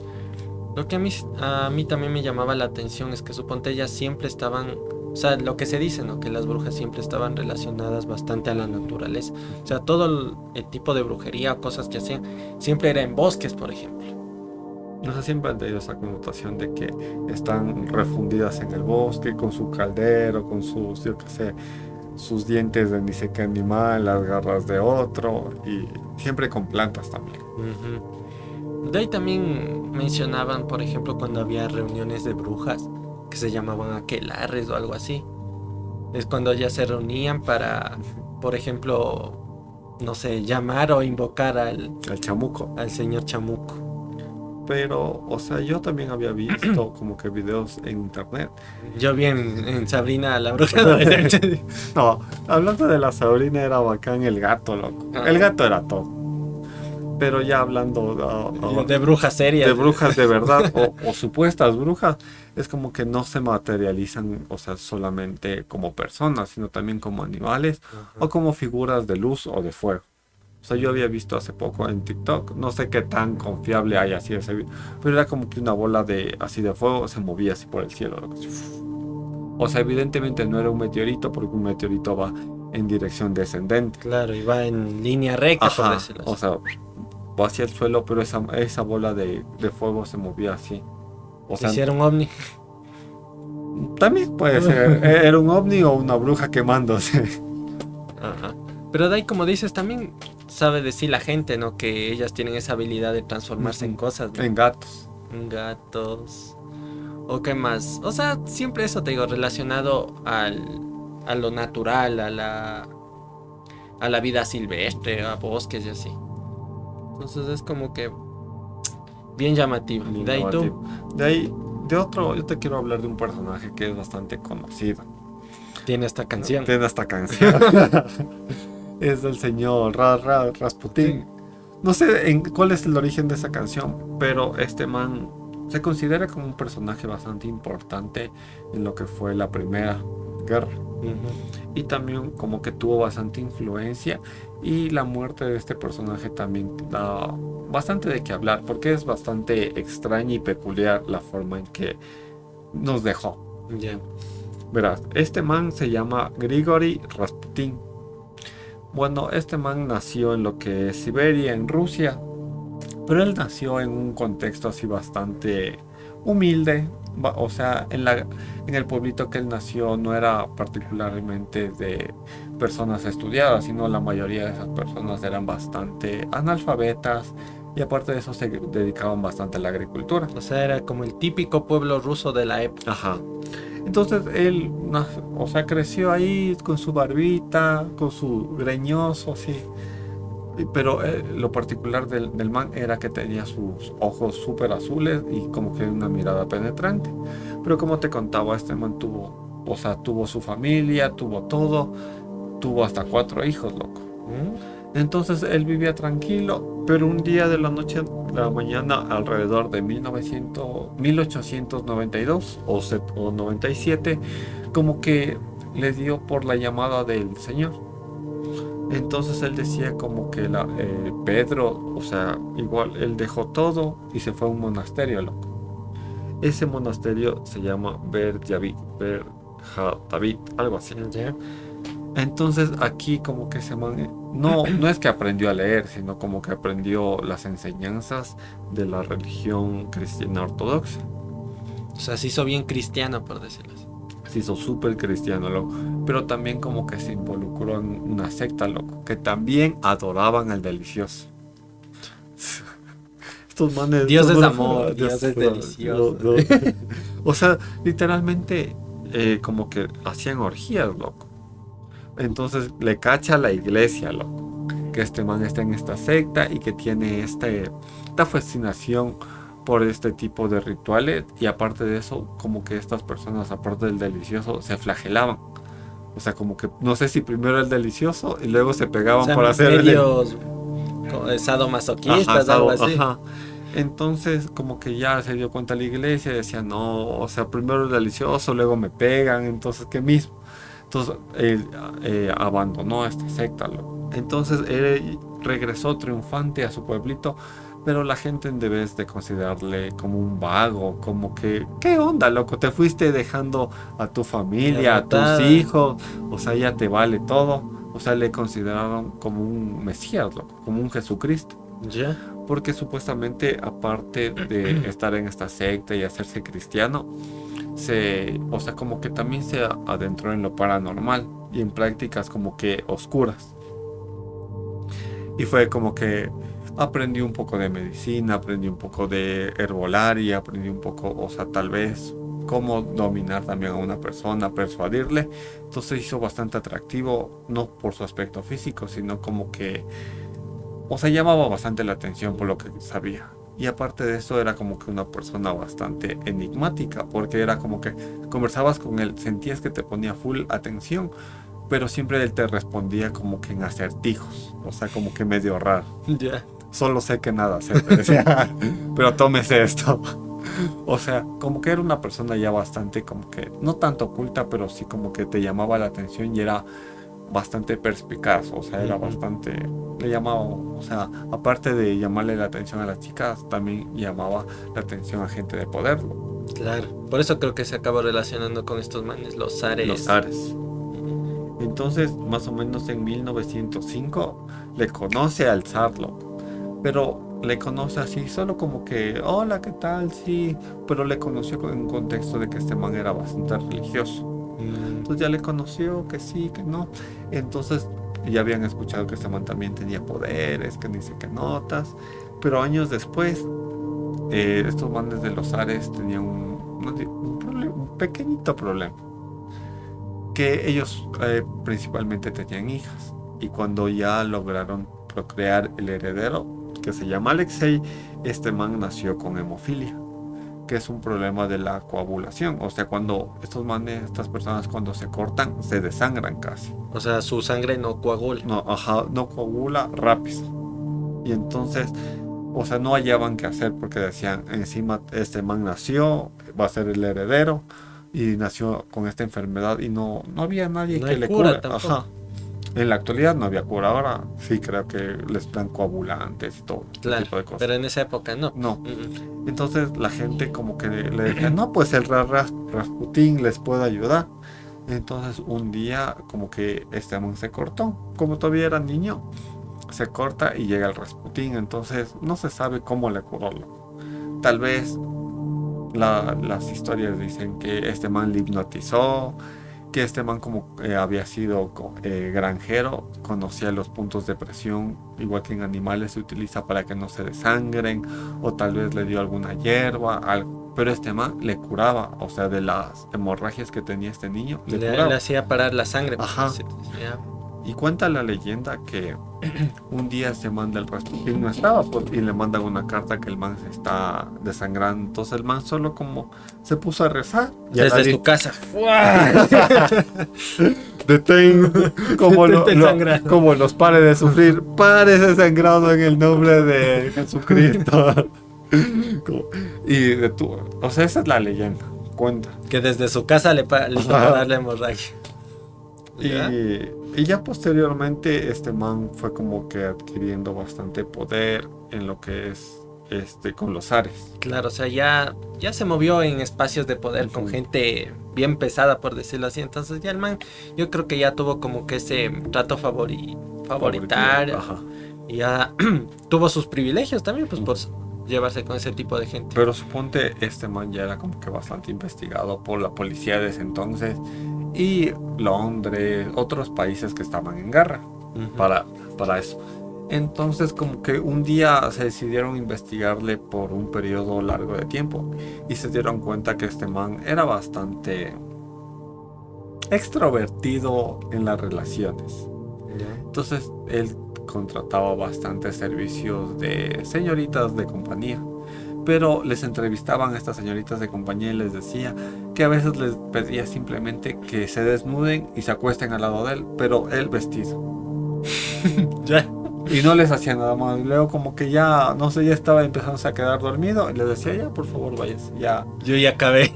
Lo que a mí también me llamaba la atención es que suponte ellas siempre estaban, o sea, lo que se dice, ¿no? Que las brujas siempre estaban relacionadas bastante a la naturaleza. O sea, todo el tipo de brujería o cosas que hacían siempre era en bosques, por ejemplo. O sea, siempre han tenido esa connotación de que están refundidas en el bosque, con su caldero, con sus, yo qué sé, sus dientes de ni sé qué animal, las garras de otro, y siempre con plantas también. Ujú. De ahí también mencionaban, por ejemplo, cuando había reuniones de brujas que se llamaban aquelarres o algo así. Es cuando ellas se reunían para, por ejemplo, no sé, llamar o invocar El chamuco. al señor Chamuco. Pero, o sea, yo también había visto como que videos en internet. Yo vi en Sabrina la bruja adolescente. No, hablando de la Sabrina era bacán el gato, loco. Ah, El gato era todo. Pero ya hablando de brujas de serias. brujas de verdad o supuestas brujas, es como que no se materializan, o sea, solamente como personas, sino también como animales o Ajá. como figuras de luz o de fuego. O sea, yo había visto hace poco en TikTok, no sé qué tan confiable haya sido ese video, pero era como que una bola de así de fuego se movía así por el cielo, loco, así, uf. O sea, evidentemente no era un meteorito porque un meteorito va en dirección descendente. Claro, y va en línea recta, por Ajá, decirlo o así. sea, va hacia el suelo, pero esa bola de fuego se movía así. O sea, Hicieron ovni. también puede ser, era un ovni o una bruja quemándose. Ajá. Pero de ahí, como dices, también sabe decir la gente, ¿no? Que ellas tienen esa habilidad de transformarse en cosas, ¿no? En gatos. En gatos. ¿O qué más? O sea, siempre eso te digo, relacionado a lo natural, a la vida silvestre, a bosques y así. Entonces es como que bien llamativo. Bien De ahí tú llamativo. De ahí, de otro, yo te quiero hablar de un personaje que es bastante conocido. tienes esta canción. Tiene esta canción. Es del señor Rasputin. No sé cuál es el origen de esa canción, pero este man se considera como un personaje bastante importante en lo que fue la Primera Guerra. Ujú. Y también como que tuvo bastante influencia y la muerte de este personaje también da bastante de qué hablar porque es bastante extraña y peculiar la forma en que nos dejó. Ya. Verás, este man se llama Grigori Rasputin. Bueno, este man nació en lo que es Siberia, en Rusia, pero él nació en un contexto así bastante humilde. O sea, en el pueblito que él nació no era particularmente de personas estudiadas, sino la mayoría de esas personas eran bastante analfabetas y aparte de eso se dedicaban bastante a la agricultura. O sea, era como el típico pueblo ruso de la época. Ajá. Entonces él, o sea, creció ahí con su barbita, con su greñoso, así. Pero lo particular del man era que tenía sus ojos súper azules y como que una mirada penetrante. Pero como te contaba, este man tuvo, o sea, tuvo su familia, tuvo todo, tuvo hasta 4 hijos, loco. ¿Mm? Entonces él vivía tranquilo, pero un día de la noche a la mañana, alrededor de 1892 o 97, como que le dio por la llamada del Señor. Entonces él decía como que Pedro, o sea, igual él dejó todo y se fue a un monasterio, loco. Ese monasterio se llama Berjavik, David, algo así. Ya. Entonces aquí como que ese man no es que aprendió a leer, sino como que aprendió las enseñanzas de la religión cristiana ortodoxa. O sea, se hizo bien cristiano, por decirlo así. Se hizo súper cristiano, loco. Pero también como que se involucró en una secta, loco, que también adoraban al delicioso. Estos manes... Dios estos es manes- amor, Dios es delicioso. O sea, literalmente como que hacían orgías, loco. Entonces le cacha a la iglesia, loco, que este man está en esta secta y que tiene esta fascinación por este tipo de rituales. Y aparte de eso, como que estas personas, aparte del delicioso, se flagelaban. O sea, como que no sé si primero el delicioso y luego se O pegaban sea, por hacer medios Ajá, sadomasoquistas, algo así. ajá. Entonces, como que ya se dio cuenta la iglesia y decía, no, o sea, primero el delicioso, luego me pegan, entonces, ¿qué mismo? Entonces, él abandonó esta secta, loco. Entonces, él regresó triunfante a su pueblito, pero la gente en vez de considerarle como un vago, como que, ¿qué onda, loco? Te fuiste dejando a tu familia, a tus Derrotada. hijos, o sea, ya te vale todo. O sea, le consideraron como un Mesías, loco, como un Jesucristo. Ya. Porque supuestamente, aparte de estar en esta secta y hacerse cristiano, o sea, como que también se adentró en lo paranormal y en prácticas como que oscuras. Y fue como que aprendí un poco de medicina, aprendí un poco de herbolaria, aprendí un poco, o sea, tal vez cómo dominar también a una persona, persuadirle. Entonces hizo bastante atractivo, no por su aspecto físico, sino como que, o sea, llamaba bastante la atención por lo que sabía. Y aparte de eso era como que una persona bastante enigmática, porque era como que conversabas con él, sentías que te ponía full atención, pero siempre él te respondía como que en acertijos, o sea, como que medio raro. Ya. Solo sé que nada sé, te decía, pero tómese esto. O sea, como que era una persona ya bastante como que, no tanto oculta, pero sí como que te llamaba la atención y era bastante perspicaz, o sea, era bastante, le llamaba, o sea, aparte de llamarle la atención a las chicas, también llamaba la atención a gente de poder, Claro. Por eso creo que se acaba relacionando con estos manes, los zares. los Ares. Entonces, más o menos en 1905, le conoce al zar, loco, pero le conoce así, solo como que, hola, ¿qué tal? Sí, pero le conoció en un contexto de que este man era bastante religioso. Entonces ya le conoció que sí, que no. Entonces ya habían escuchado que este man también tenía poderes, que dice que notas. Pero años después, estos manes de los Ares tenían un pequeñito problema. Que ellos principalmente tenían hijas. Y cuando ya lograron procrear el heredero, que se llama Alexei, este man nació con hemofilia, que es un problema de la coagulación. O sea, cuando estas personas cuando se cortan, se desangran casi. O sea, su sangre no coagula. No, ajá, no coagula rápido. Y entonces, o sea, no hallaban qué hacer porque decían, encima este man nació, va a ser el heredero, y nació con esta enfermedad y no había nadie No que hay le cura cure. tampoco. Ajá. En la actualidad no había cura. Ahora sí creo que les dan coagulantes y todo ese Claro, tipo de cosas. pero en esa época no. No. Entonces la gente como que le decía, no, pues el Rasputín les puede ayudar. Entonces un día como que este man se cortó, como todavía era niño, se corta y llega el Rasputín. Entonces no se sabe cómo le curó. Tal vez las historias dicen que este man le hipnotizó, que este man como había sido granjero, conocía los puntos de presión, igual que en animales se utiliza para que no se desangren, o tal vez le dio alguna hierba, algo. Pero este man le curaba, o sea, de las hemorragias que tenía este niño, le Le curaba. hacía parar la sangre. Por Ajá. decirlo así. Ya. Y cuenta la leyenda que un día se manda el Rasputín, no estaba, y le mandan una carta que el man se está desangrando. Entonces el man solo como se puso a rezar. Desde su casa. Detén, Detén sangrado. como los pares de sufrir, pares de sangrado en el nombre de Jesucristo. Y o sea, esa es la leyenda, cuenta. Que desde su casa le hizo parar la hemorragia. ¿Ya? Y ya posteriormente este man fue como que adquiriendo bastante poder en lo que es con los zares. Claro, o sea, ya se movió en espacios de poder con gente bien pesada, por decirlo así. Entonces ya el man, yo creo que ya tuvo como que ese trato favoritario. Ajá. Y ya tuvo sus privilegios también, pues por llevarse con ese tipo de gente. Pero suponte, este man ya era como que bastante investigado por la policía de ese entonces y Londres, otros países que estaban en guerra para eso. Entonces como que un día se decidieron investigarle por un periodo largo de tiempo y se dieron cuenta que este man era bastante extrovertido en las relaciones. Entonces él contrataba bastantes servicios de señoritas de compañía, pero les entrevistaban a estas señoritas de compañía y les decía que a veces les pedía simplemente que se desnuden y se acuesten al lado de él, pero él vestido. Ya. Y no les hacía nada más. Y luego como que ya, no sé, ya estaba empezando a quedar dormido y les decía, ya, por favor, vayas, ya. Yo ya acabé.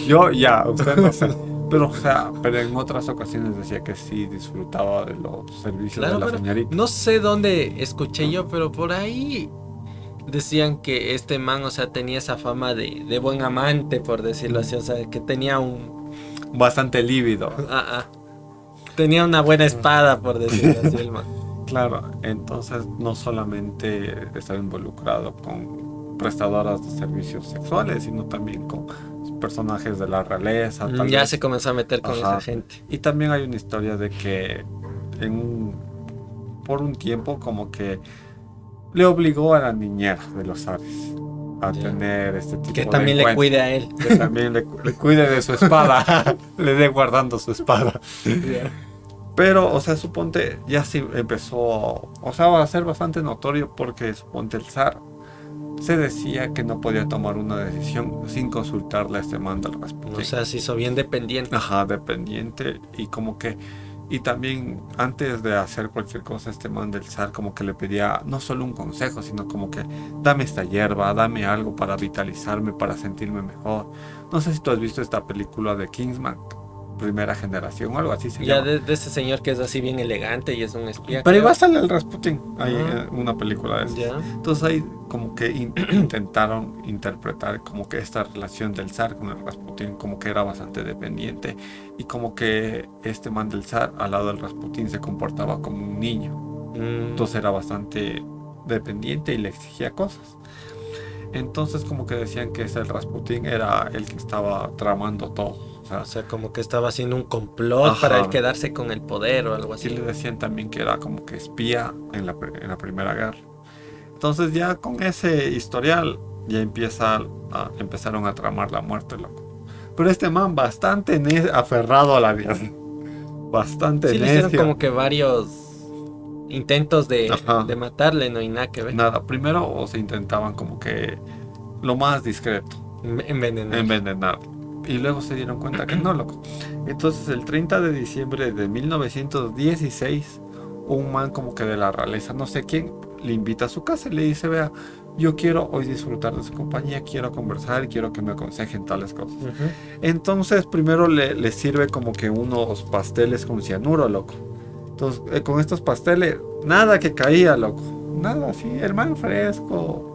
Yo ya, usted no sé. Pero, o sea, pero en otras ocasiones decía que sí disfrutaba de los servicios Claro, de la pero señorita. no sé dónde escuché yo, pero por ahí decían que este man, o sea, tenía esa fama de buen amante, por decirlo así, o sea, que tenía Bastante lívido. tenía una buena espada, por decirlo así, el man. Claro, entonces no solamente estaba involucrado con prestadoras de servicios sexuales, sino también con personajes de la realeza. Ya se comenzó a meter con esa gente. Y también hay una historia de que por un tiempo como que le obligó a la niñera de los zares a tener este tipo que de también le cuide a él. que también le cuide de su espada, le dé guardando su espada. Pero, o sea, suponte, ya sí empezó, o sea, va a ser bastante notorio porque suponte el zar se decía que no podía tomar una decisión sin consultarle a este man del Rasputín. O sea, se hizo bien dependiente. Ajá, dependiente y como que, y también antes de hacer cualquier cosa, este man del zar como que le pedía no solo un consejo, sino como que dame esta hierba, dame algo para vitalizarme, para sentirme mejor. No sé si tú has visto esta película de Kingsman. Primera generación o algo así se llama. De ese señor que es así bien elegante y es un espía. Pero iba a salir el Rasputin. Hay una película de eso. Ya. Entonces ahí como que intentaron interpretar como que esta relación del zar con el Rasputin como que era bastante dependiente y como que este man del zar al lado del Rasputin se comportaba como un niño. Entonces era bastante dependiente y le exigía cosas. Entonces como que decían que ese Rasputin era el que estaba tramando todo. O sea, como que estaba haciendo un complot para él quedarse con el poder o algo así. Y le decían también que era como que espía en la Primera Guerra. Entonces ya con ese historial ya empezaron a tramar la muerte, loco. Pero este man bastante aferrado a la vida. Bastante necio. Le hicieron como que varios intentos de matarle, no hay nada que ver. Nada, primero se intentaban como que lo más discreto. Envenenar. Y luego se dieron cuenta que no, loco. Entonces el 30 de diciembre de 1916, un man como que de la realeza, no sé quién, le invita a su casa y le dice, vea, yo quiero hoy disfrutar de su compañía, quiero conversar, quiero que me aconsejen tales cosas. Entonces primero le sirve como que unos pasteles con cianuro, loco. Entonces con estos pasteles, nada que caía, loco. Nada así, el man fresco.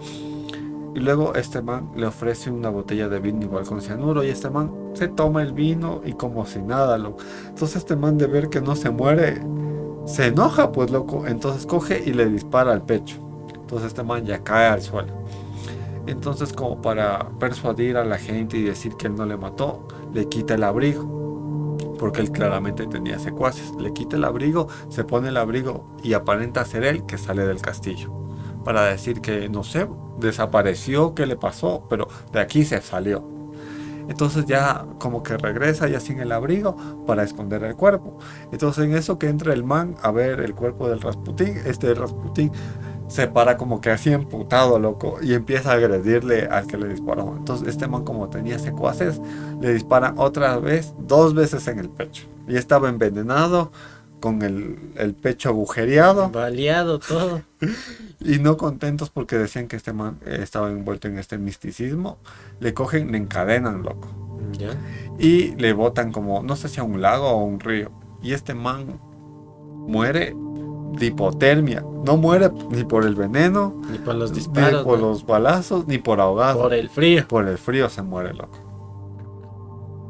Y luego este man le ofrece una botella de vino igual con cianuro y este man se toma el vino y como si nada, loco. Entonces este man de ver que no se muere, se enoja pues, loco. Entonces coge y le dispara al pecho. Entonces este man ya cae al suelo. Entonces como para persuadir a la gente y decir que él no le mató, le quita el abrigo. Porque él claramente tenía secuaces. Le quita el abrigo, se pone el abrigo y aparenta ser él que sale del castillo. Para decir que, no sé, desapareció, qué le pasó, pero de aquí se salió. Entonces ya como que regresa ya sin el abrigo para esconder el cuerpo. Entonces en eso que entra el man a ver el cuerpo del Rasputín, este Rasputín se para como que así emputado, loco, y empieza a agredirle al que le disparó. Entonces este man, como tenía secuaces, le dispara otra vez, 2 veces en el pecho. Y estaba envenenado, con el pecho agujereado, baleado todo. Y no contentos porque decían que este man estaba envuelto en este misticismo, le cogen, le encadenan, loco. ¿Ya? Y le botan como, no sé si a un lago o a un río. Y este man muere de hipotermia. No muere ni por el veneno, Ni por los ni disparos, por ¿no? los balazos, ni por ahogado. Por el frío. Por el frío se muere, loco.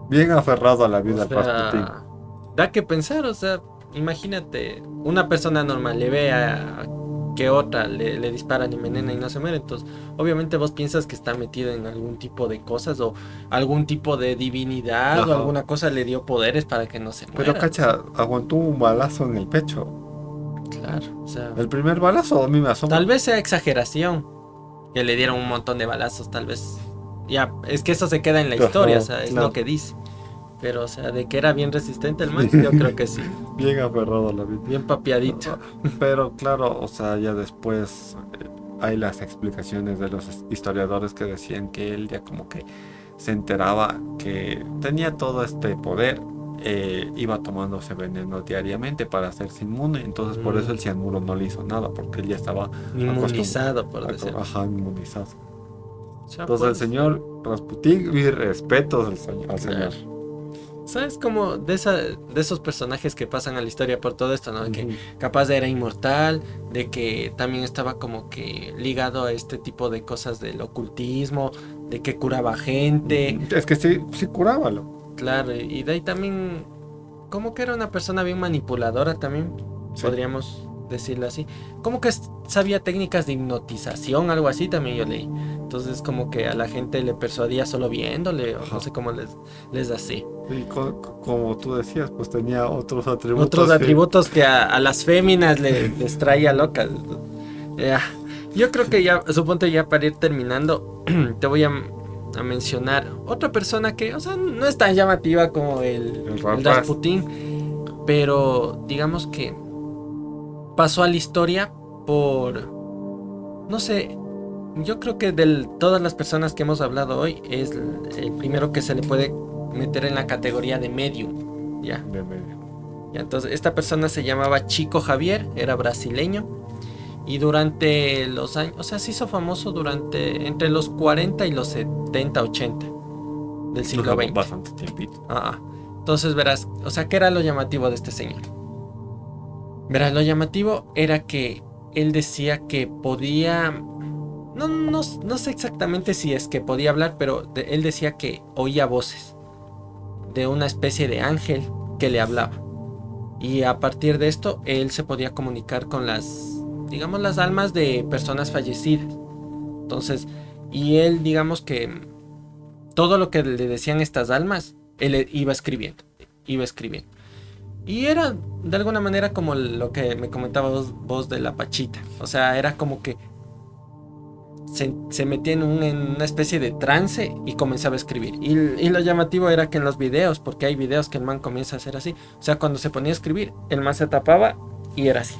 Bien aferrado a la vida O el Rasputín. sea, da que pensar, o sea, imagínate, una persona normal le ve a que otra le disparan y envenena y no se muere, entonces obviamente vos piensas que está metido en algún tipo de cosas o algún tipo de divinidad Ajá. o alguna cosa le dio poderes para que no se muera. Pero cacha, aguantó un balazo en el pecho. Claro, o sea, El primer balazo a mí me asombra. tal vez sea exageración, que le dieron un montón de balazos, tal vez. Ya, es que eso se queda en la Ajá, historia, o sea, es claro. lo que dice. Pero, o sea, de que era bien resistente el man, yo creo que sí. Bien aferrado a la vida. Bien papiadito. Pero claro, o sea, ya después hay las explicaciones de los historiadores que decían que él ya como que se enteraba que tenía todo este poder, iba tomándose veneno diariamente para hacerse inmune, entonces por eso el cianuro no le hizo nada, porque él ya estaba Inmunizado, por decirlo. ajá, inmunizado. O sea, Entonces el pues, señor Rasputín, mis respetos al claro. señor. ¿Sabes? Como de esos personajes que pasan a la historia por todo esto, ¿no? De que Ujú. capaz era inmortal, de que también estaba como que ligado a este tipo de cosas del ocultismo, de que curaba gente, Es que sí, sí curábalo. claro, y de ahí también como que era una persona bien manipuladora también, Sí. podríamos decirlo así. Como que sabía técnicas de hipnotización, algo así también yo leí. Entonces como que a la gente le persuadía solo viéndole, o Ajá. no sé cómo les hacía. Y como tú decías, pues tenía otros atributos. Otros atributos que a las féminas les traía locas. Ya. Yo creo que ya, suponte ya para ir terminando, te voy a mencionar otra persona que, o sea, no es tan llamativa como el Rasputín, pero digamos que pasó a la historia por, no sé, yo creo que de todas las personas que hemos hablado hoy es el primero que se le puede meter en la categoría de medium, ¿ya? De medio. Ya, entonces, esta persona se llamaba Chico Javier, era brasileño y durante los años, o sea, se hizo famoso durante entre los 40 y los 70, 80 del siglo XX. Bastante tiempito. Entonces verás, o sea, ¿qué era lo llamativo de este señor? Verás, lo llamativo era que él decía que podía, no sé exactamente si es que podía hablar, pero él decía que oía voces de una especie de ángel que le hablaba. Y a partir de esto, él se podía comunicar con las, digamos, las almas de personas fallecidas. Entonces, y él, digamos que todo lo que le decían estas almas, él iba escribiendo, iba escribiendo. Y era de alguna manera como lo que me comentabas vos de la Pachita. O sea, era como que se metía en una especie de trance y comenzaba a escribir. Y lo llamativo era que en los videos, porque hay videos que el man comienza a hacer así. O sea, cuando se ponía a escribir, el man se tapaba y era así.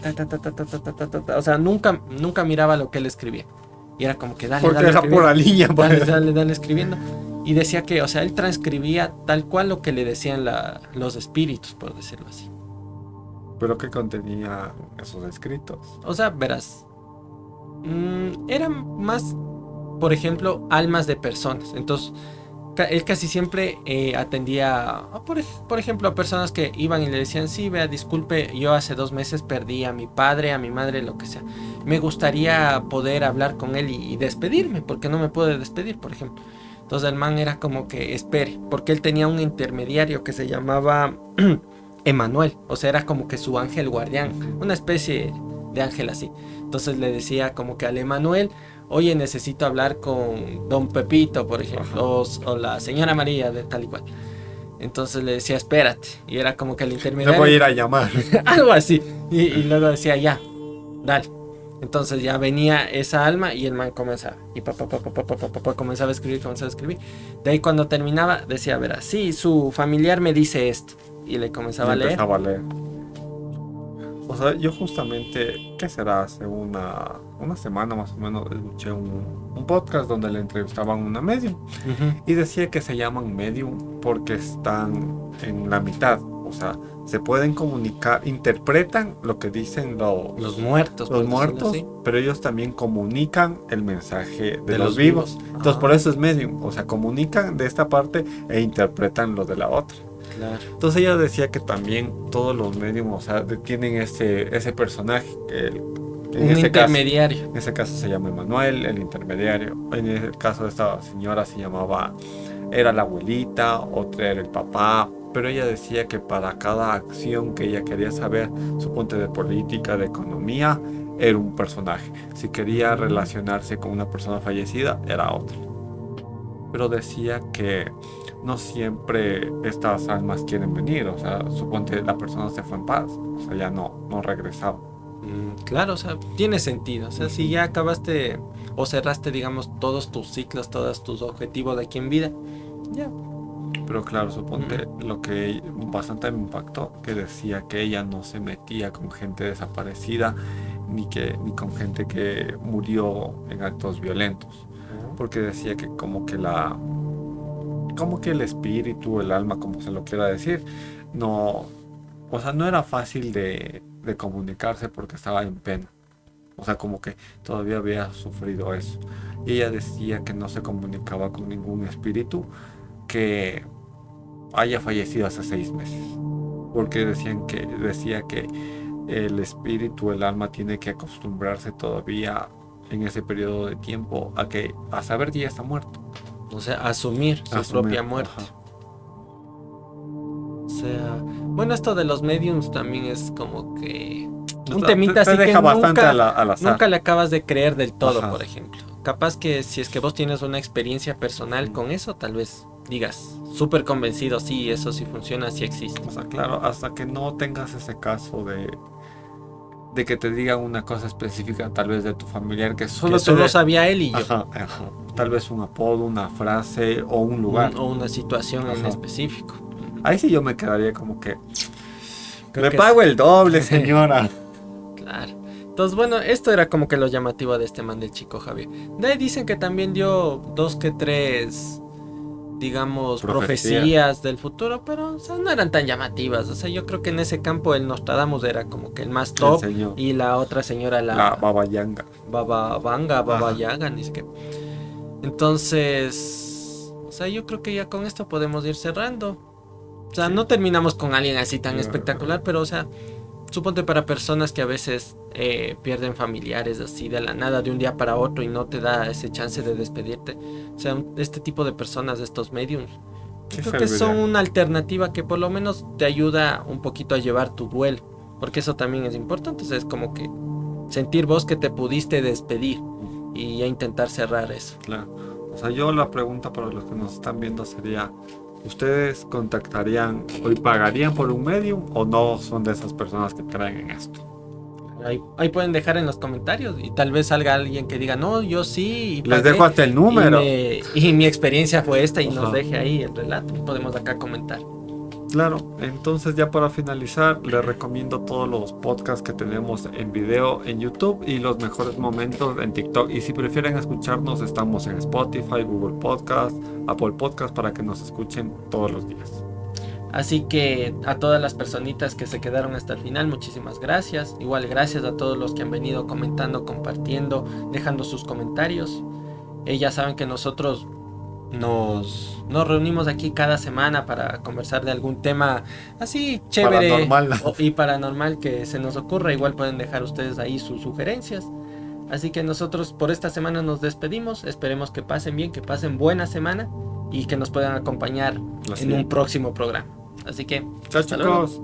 O sea, nunca miraba lo que él escribía. Y era como que dale, Porque dale, era escribiendo, pura línea. dale escribiendo. Y decía que, o sea, él transcribía tal cual lo que le decían los espíritus, por decirlo así. Pero ¿qué contenía esos escritos? O sea, verás, eran más, por ejemplo, almas de personas. Entonces, él casi siempre atendía, por ejemplo, a personas que iban y le decían, sí, vea, disculpe, yo hace 2 meses perdí a mi padre, a mi madre, lo que sea. Me gustaría poder hablar con él y despedirme, porque no me puede despedir, por ejemplo. Entonces el man era como que espere, porque él tenía un intermediario que se llamaba Emanuel, o sea, era como que su ángel guardián, una especie de ángel así. Entonces le decía como que al Emanuel, oye, necesito hablar con don Pepito, por ejemplo, o la señora María, de tal y cual. Entonces le decía, espérate, y era como que el intermediario. Te voy a ir a llamar. Algo así, y luego decía, ya, dale. Entonces ya venía esa alma y el man comenzaba. Y comenzaba a escribir. De ahí cuando terminaba decía, verá, sí, su familiar me dice esto. Y le comenzaba a leer. Empezaba a leer. O sea, yo justamente, ¿qué será? Hace una semana más o menos escuché un podcast donde le entrevistaban una medium. Y decía que se llaman medium porque están en la mitad. O sea, se pueden comunicar, interpretan lo que dicen los muertos, pero ellos también comunican el mensaje de los vivos. Entonces por eso es medium, o sea, comunican de esta parte e interpretan lo de la otra. Claro. Entonces ella decía que también todos los mediums, o sea, tienen ese personaje, Un intermediario. En ese caso se llama Emanuel, el intermediario. En el caso de esta señora se llamaba, era la abuelita, otra era el papá, pero ella decía que para cada acción que ella quería saber, suponte de política, de economía, era un personaje. Si quería relacionarse con una persona fallecida, era otro. Pero decía que no siempre estas almas quieren venir, o sea, suponte la persona se fue en paz, o sea, ya no regresaba. Claro, o sea, tiene sentido. O sea, si ya acabaste o cerraste, digamos, todos tus ciclos, todos tus objetivos de aquí en vida, ya. Pero claro, suponte lo que bastante me impactó, que decía que ella no se metía con gente desaparecida ni con gente que murió en actos violentos, porque decía que como que el espíritu, el alma, como se lo quiera decir, no, o sea, no era fácil de comunicarse porque estaba en pena. O sea, como que todavía había sufrido eso. Y ella decía que no se comunicaba con ningún espíritu que haya fallecido hace 6 meses. Porque decía que el espíritu, el alma tiene que acostumbrarse todavía en ese periodo de tiempo a saber que ya está muerto. O sea, asumir su propia muerte. Ajá. O sea, bueno, esto de los mediums también es como que un Te temita así deja que bastante nunca, al azar. nunca le acabas de creer del todo, Ajá. por ejemplo. Capaz que si es que vos tienes una experiencia personal con eso, tal vez digas, súper convencido, sí, eso sí funciona, sí existe. O sea, claro, hasta que no tengas ese caso de que te digan una cosa específica, tal vez de tu familiar, que solo, Que solo sabía él y yo. Ajá. Tal vez un apodo, una frase o un lugar. O una situación en Ajá. específico. Ahí sí yo me quedaría como que Creo le que pago el doble, señora. Claro. Entonces, bueno, esto era como que lo llamativo de este man del chico Javier. De ahí dicen que también dio 2 que 3, digamos, profecías del futuro, pero o sea, no eran tan llamativas. O sea, yo creo que en ese campo el Nostradamus era como que el más top. Y la otra señora, la Baba Yanga. Baba Yaga, ni sé qué. Entonces, o sea, yo creo que ya con esto podemos ir cerrando. O sea, no terminamos con alguien así tan espectacular, pero o sea, suponte para personas que a veces pierden familiares así de la nada, de un día para otro, y no te da ese chance de despedirte. O sea, este tipo de personas, estos mediums, creo que son una alternativa que por lo menos te ayuda un poquito a llevar tu duelo, porque eso también es importante. O sea, es como que sentir vos que te pudiste despedir y ya intentar cerrar eso. Claro. O sea, yo la pregunta para los que nos están viendo sería, ¿ustedes contactarían o pagarían por un medium o no son de esas personas que creen en esto? Ahí pueden dejar en los comentarios y tal vez salga alguien que diga, no, yo sí. Les dejo hasta el número. Y mi experiencia fue esta y nos deje ahí el relato. Podemos acá comentar. Claro, entonces ya para finalizar les recomiendo todos los podcasts que tenemos en video en YouTube y los mejores momentos en TikTok. Y si prefieren escucharnos, estamos en Spotify, Google Podcast, Apple Podcast para que nos escuchen todos los días. Así que a todas las personitas que se quedaron hasta el final, muchísimas gracias. Igual gracias a todos los que han venido comentando, compartiendo, dejando sus comentarios. Ya saben que nosotros nos reunimos aquí cada semana para conversar de algún tema así chévere y paranormal que se nos ocurra. Igual pueden dejar ustedes ahí sus sugerencias. Así que nosotros por esta semana nos despedimos. Esperemos que pasen bien, que pasen buena semana y que nos puedan acompañar en un próximo programa. Así que chao, chicos.